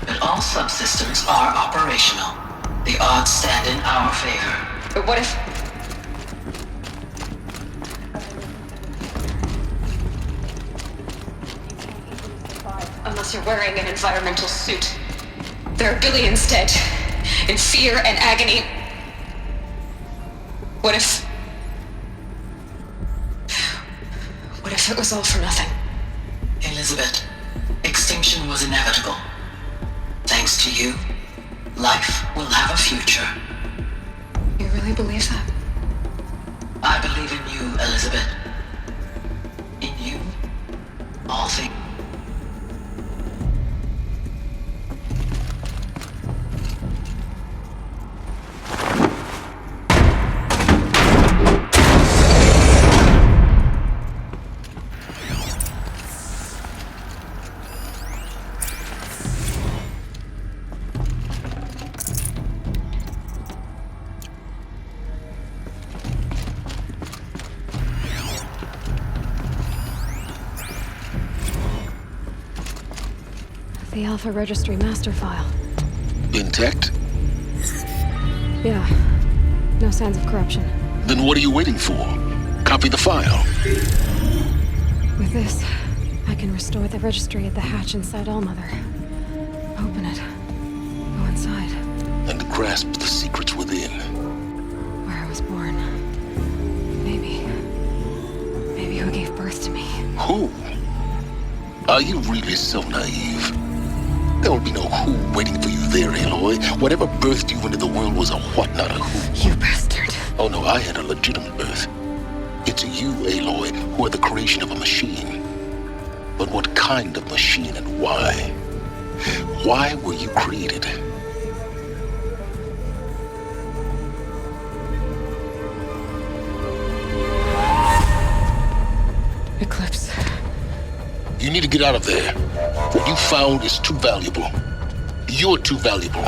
but all subsystems are operational. The odds stand in our favor. But what if... Unless you're wearing an environmental suit. There are billions dead, in fear and agony. What if it was all for nothing? Elizabeth, extinction was inevitable. Thanks to you, life will have a future. You really believe that? I believe in you, Elizabeth. In you, all things. The Alpha Registry master file. Intact? Yeah. No signs of corruption. Then what are you waiting for? Copy the file. With this, I can restore the registry at the hatch inside Allmother. Open it. Go inside. And grasp the secrets within. Where I was born. Maybe who gave birth to me. Who? Are you really so naive? There will be no who waiting for you there, Aloy. Whatever birthed you into the world was a what, not a who. You bastard. Oh no, I had a legitimate birth. It's you, Aloy, who are the creation of a machine. But what kind of machine and why? Why were you created? Eclipse. You need to get out of there. What you found is too valuable. You're too valuable.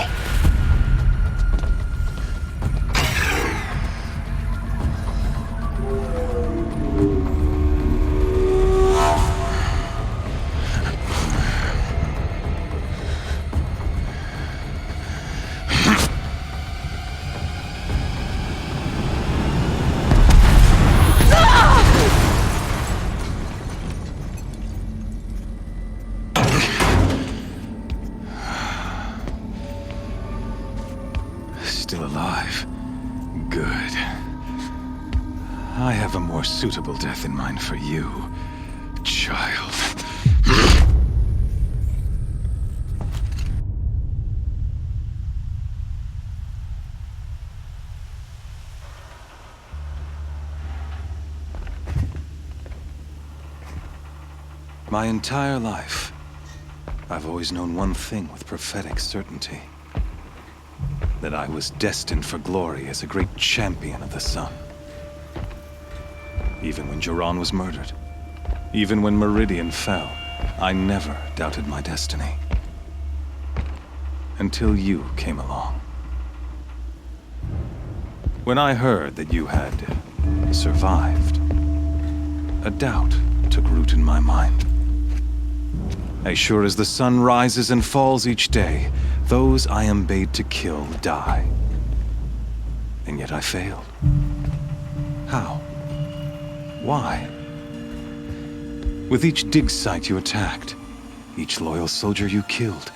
Still alive. Good. I have a more suitable death in mind for you, child. My entire life, I've always known one thing with prophetic certainty. That I was destined for glory as a great champion of the sun. Even when Jiran was murdered, even when Meridian fell, I never doubted my destiny. Until you came along. When I heard that you had survived, a doubt took root in my mind. As sure as the sun rises and falls each day, those I am bade to kill die. And yet I failed. How? Why? With each dig site you attacked, each loyal soldier you killed,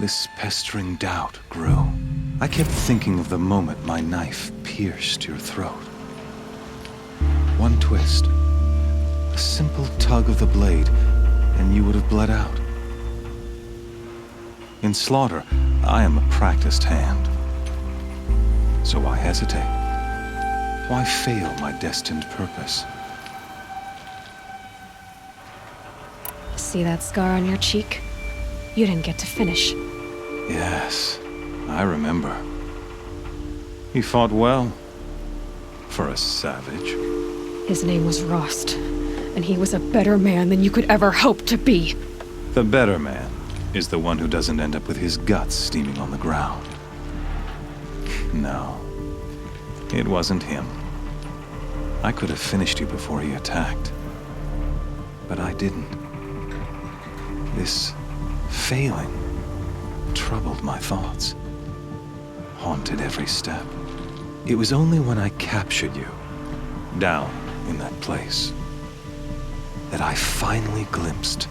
this pestering doubt grew. I kept thinking of the moment my knife pierced your throat. One twist, a simple tug of the blade, and you would have bled out. In slaughter, I am a practiced hand. So why hesitate? Why fail my destined purpose? See that scar on your cheek? You didn't get to finish. Yes, I remember. He fought well. For a savage. His name was Rost, and he was a better man than you could ever hope to be. The better man is the one who doesn't end up with his guts steaming on the ground. No, it wasn't him. I could have finished you before he attacked. But I didn't. This failing troubled my thoughts, haunted every step. It was only when I captured you, down in that place, that I finally glimpsed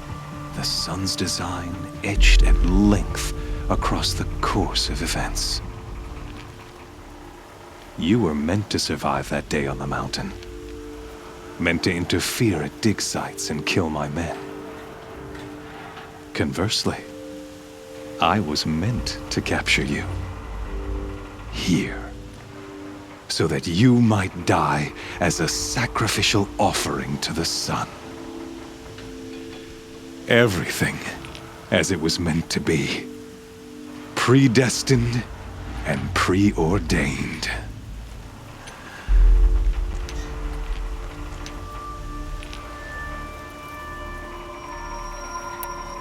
the sun's design etched at length across the course of events. You were meant to survive that day on the mountain. Meant to interfere at dig sites and kill my men. Conversely, I was meant to capture you. Here. So that you might die as a sacrificial offering to the sun. Everything as it was meant to be. Predestined and preordained.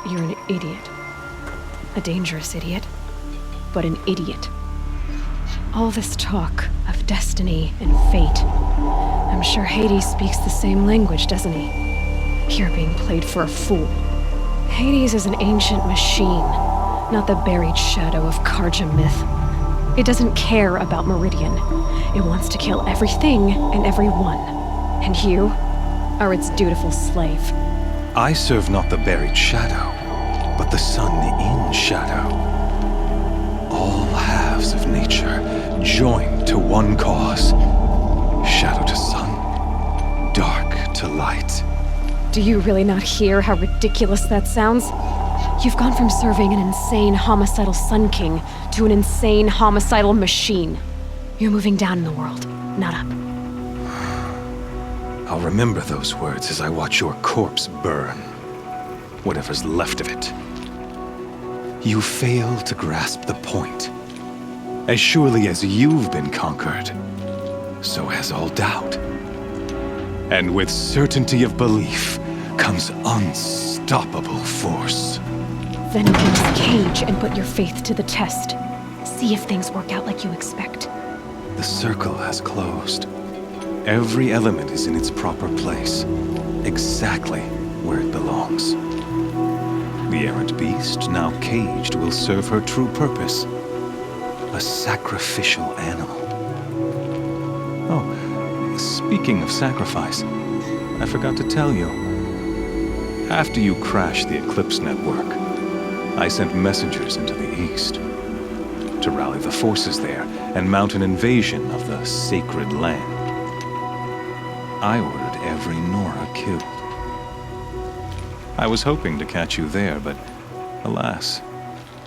You're an idiot. A dangerous idiot, but an idiot. All this talk of destiny and fate. I'm sure Hades speaks the same language, doesn't he? You're being played for a fool. Hades is an ancient machine, not the buried shadow of Karja myth. It doesn't care about Meridian. It wants to kill everything and everyone. And you are its dutiful slave. I serve not the buried shadow, but the sun in shadow. All halves of nature joined to one cause. Shadow to sun, dark to light. Do you really not hear how ridiculous that sounds? You've gone from serving an insane homicidal Sun King to an insane homicidal machine. You're moving down in the world, not up. I'll remember those words as I watch your corpse burn. Whatever's left of it. You fail to grasp the point. As surely as you've been conquered, so has all doubt. And with certainty of belief comes unstoppable force. Then open this cage and put your faith to the test. See if things work out like you expect. The circle has closed. Every element is in its proper place, exactly where it belongs. The errant beast, now caged, will serve her true purpose. A sacrificial animal. Oh, speaking of sacrifice, I forgot to tell you. After you crashed the Eclipse network, I sent messengers into the east to rally the forces there and mount an invasion of the sacred land. I ordered every Nora killed. I was hoping to catch you there, but alas,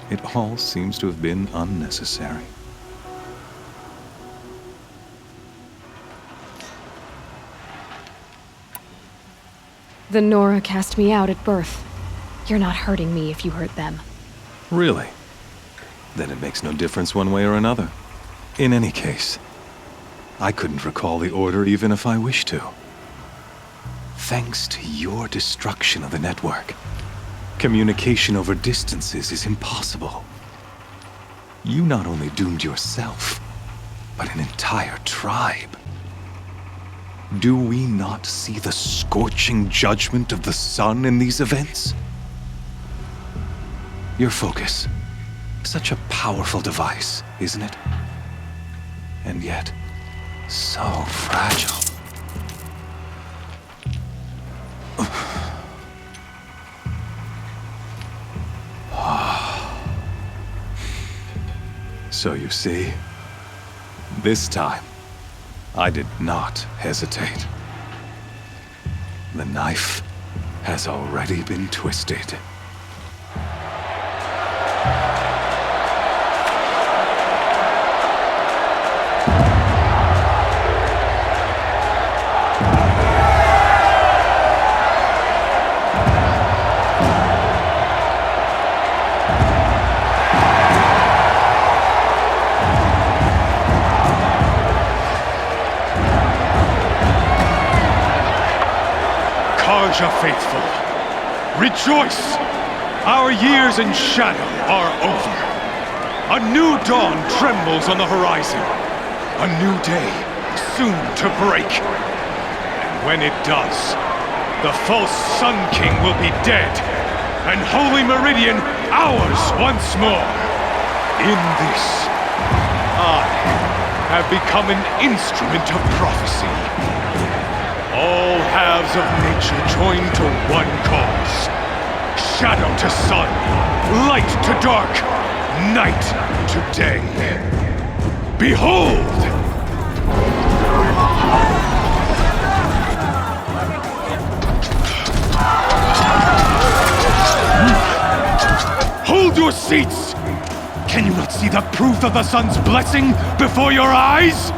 it all seems to have been unnecessary. The Nora cast me out at birth. You're not hurting me if you hurt them. Really? Then it makes no difference one way or another. In any case, I couldn't recall the order even if I wished to. Thanks to your destruction of the network, communication over distances is impossible. You not only doomed yourself, but an entire tribe. Do we not see the scorching judgment of the sun in these events? Your focus, such a powerful device, isn't it? And yet, so fragile. So you see, this time, I did not hesitate. The knife has already been twisted. Karja faithful, rejoice! Our years in shadow are over. A new dawn trembles on the horizon. A new day soon to break. And when it does, the false Sun King will be dead, and Holy Meridian ours once more. In this, I have become an instrument of prophecy. All halves of nature joined to one cause. Shadow to sun, light to dark, night to day. Behold! Hold your seats! Can you not see the proof of the sun's blessing before your eyes?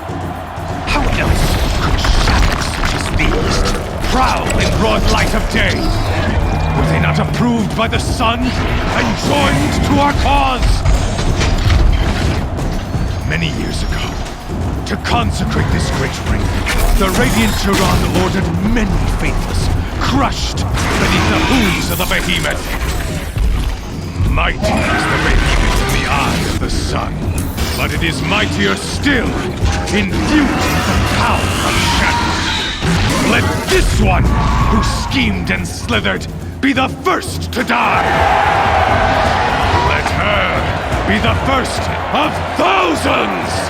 How else could shadows such as these prowl in broad light of day? Were they not approved by the sun and joined to our cause? Many years ago, to consecrate this great ring, the Radiant Turan ordered many faithless, crushed beneath the hooves of the behemoth. Mighty is the behemoth in the eye of the sun, but it is mightier still, imbued with the power of shadow. Let this one, who schemed and slithered, be the first to die! Let her be the first of thousands! thousands!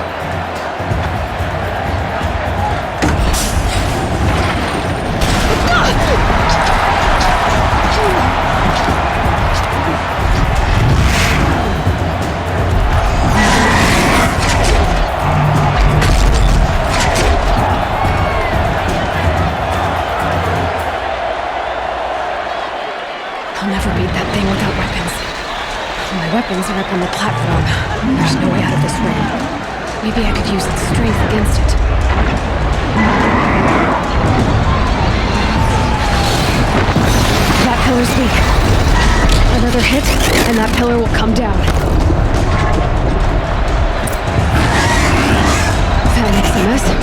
I'll never beat that thing without weapons. My weapons are up on the platform. There's no way out of this room. Maybe I could use its strength against it. That pillar's weak. Another hit, and that pillar will come down. That makes a mess.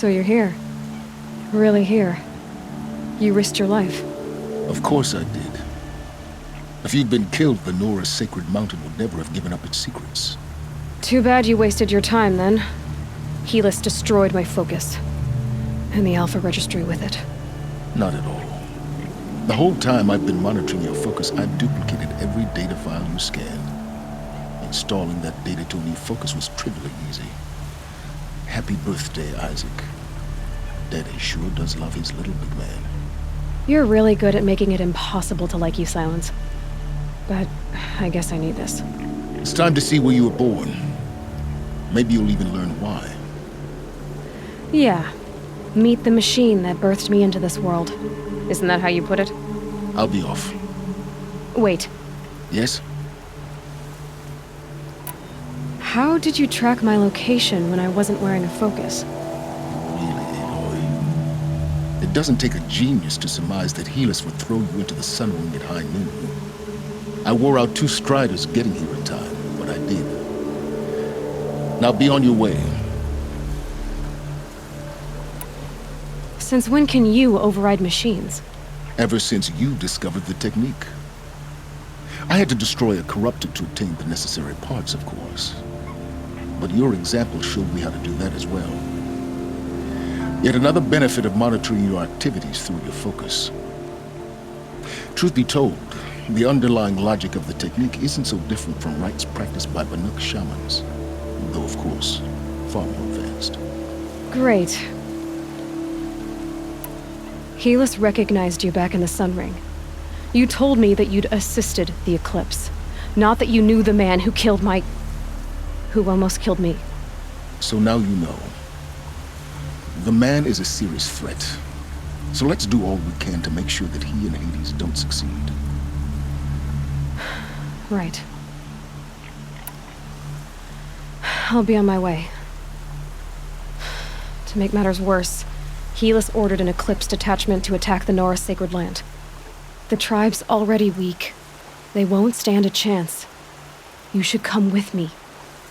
So you're here. Really here. You risked your life. Of course I did. If you'd been killed, the Nora's sacred mountain would never have given up its secrets. Too bad you wasted your time, then. Helis destroyed my focus. And the Alpha Registry with it. Not at all. The whole time I've been monitoring your focus, I've duplicated every data file you scanned. Installing that data to a new focus was trivially easy. Happy birthday, Isaac. Daddy sure does love his little big man. You're really good at making it impossible to like you, Silence. But I guess I need this. It's time to see where you were born. Maybe you'll even learn why. Yeah. Meet the machine that birthed me into this world. Isn't that how you put it? I'll be off. Wait. Yes? How did you track my location when I wasn't wearing a focus? Really, Aloy? It doesn't take a genius to surmise that Helis would throw you into the sun ring at high noon. I wore out 2 striders getting here in time, but I did. Now be on your way. Since when can you override machines? Ever since you discovered the technique. I had to destroy a corruptor to obtain the necessary parts, of course. But your example showed me how to do that as well. Yet another benefit of monitoring your activities through your focus. Truth be told, the underlying logic of the technique isn't so different from rites practiced by Banuk shamans, though of course, far more advanced. Great. Helis recognized you back in the Sun Ring. You told me that you'd assisted the eclipse, not that you knew the man who who almost killed me. So now you know. The man is a serious threat. So let's do all we can to make sure that he and Hades don't succeed. Right. I'll be on my way. To make matters worse, Helis ordered an Eclipse detachment to attack the Nora Sacred Land. The tribe's already weak. They won't stand a chance. You should come with me.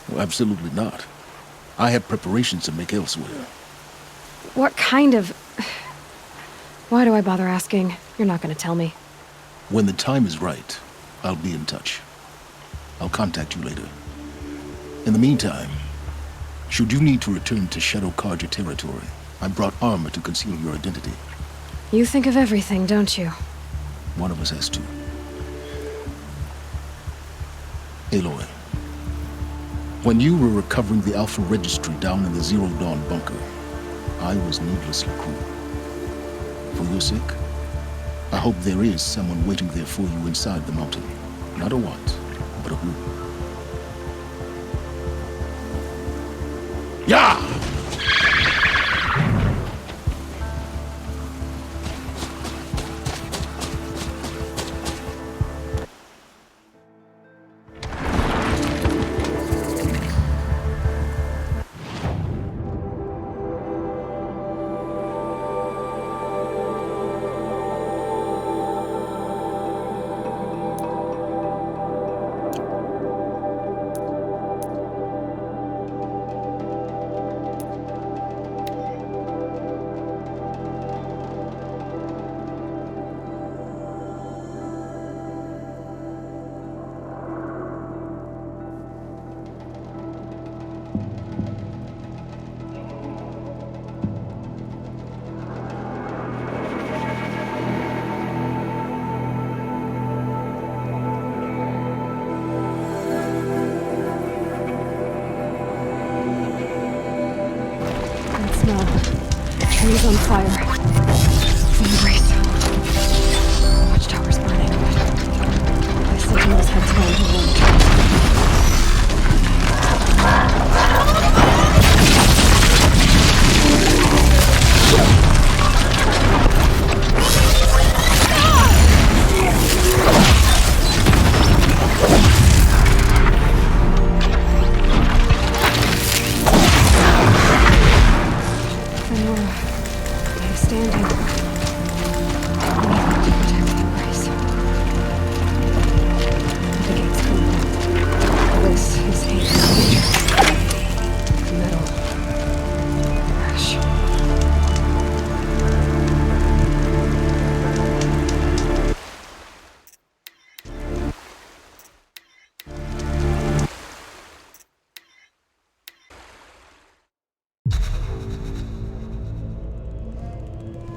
Well, absolutely not. I have preparations to make elsewhere. What kind of... Why do I bother asking? You're not going to tell me. When the time is right, I'll be in touch. I'll contact you later. In the meantime, should you need to return to Shadow Karja territory, I brought armor to conceal your identity. You think of everything, don't you? One of us has to. Aloy, when you were recovering the Alpha Registry down in the Zero Dawn bunker, I was needlessly cruel. For your sake, I hope there is someone waiting there for you inside the mountain. Not a what, but a who. Yeah! Trees on fire. The embrace. Watchtower's burning. The Sentinels had time to run.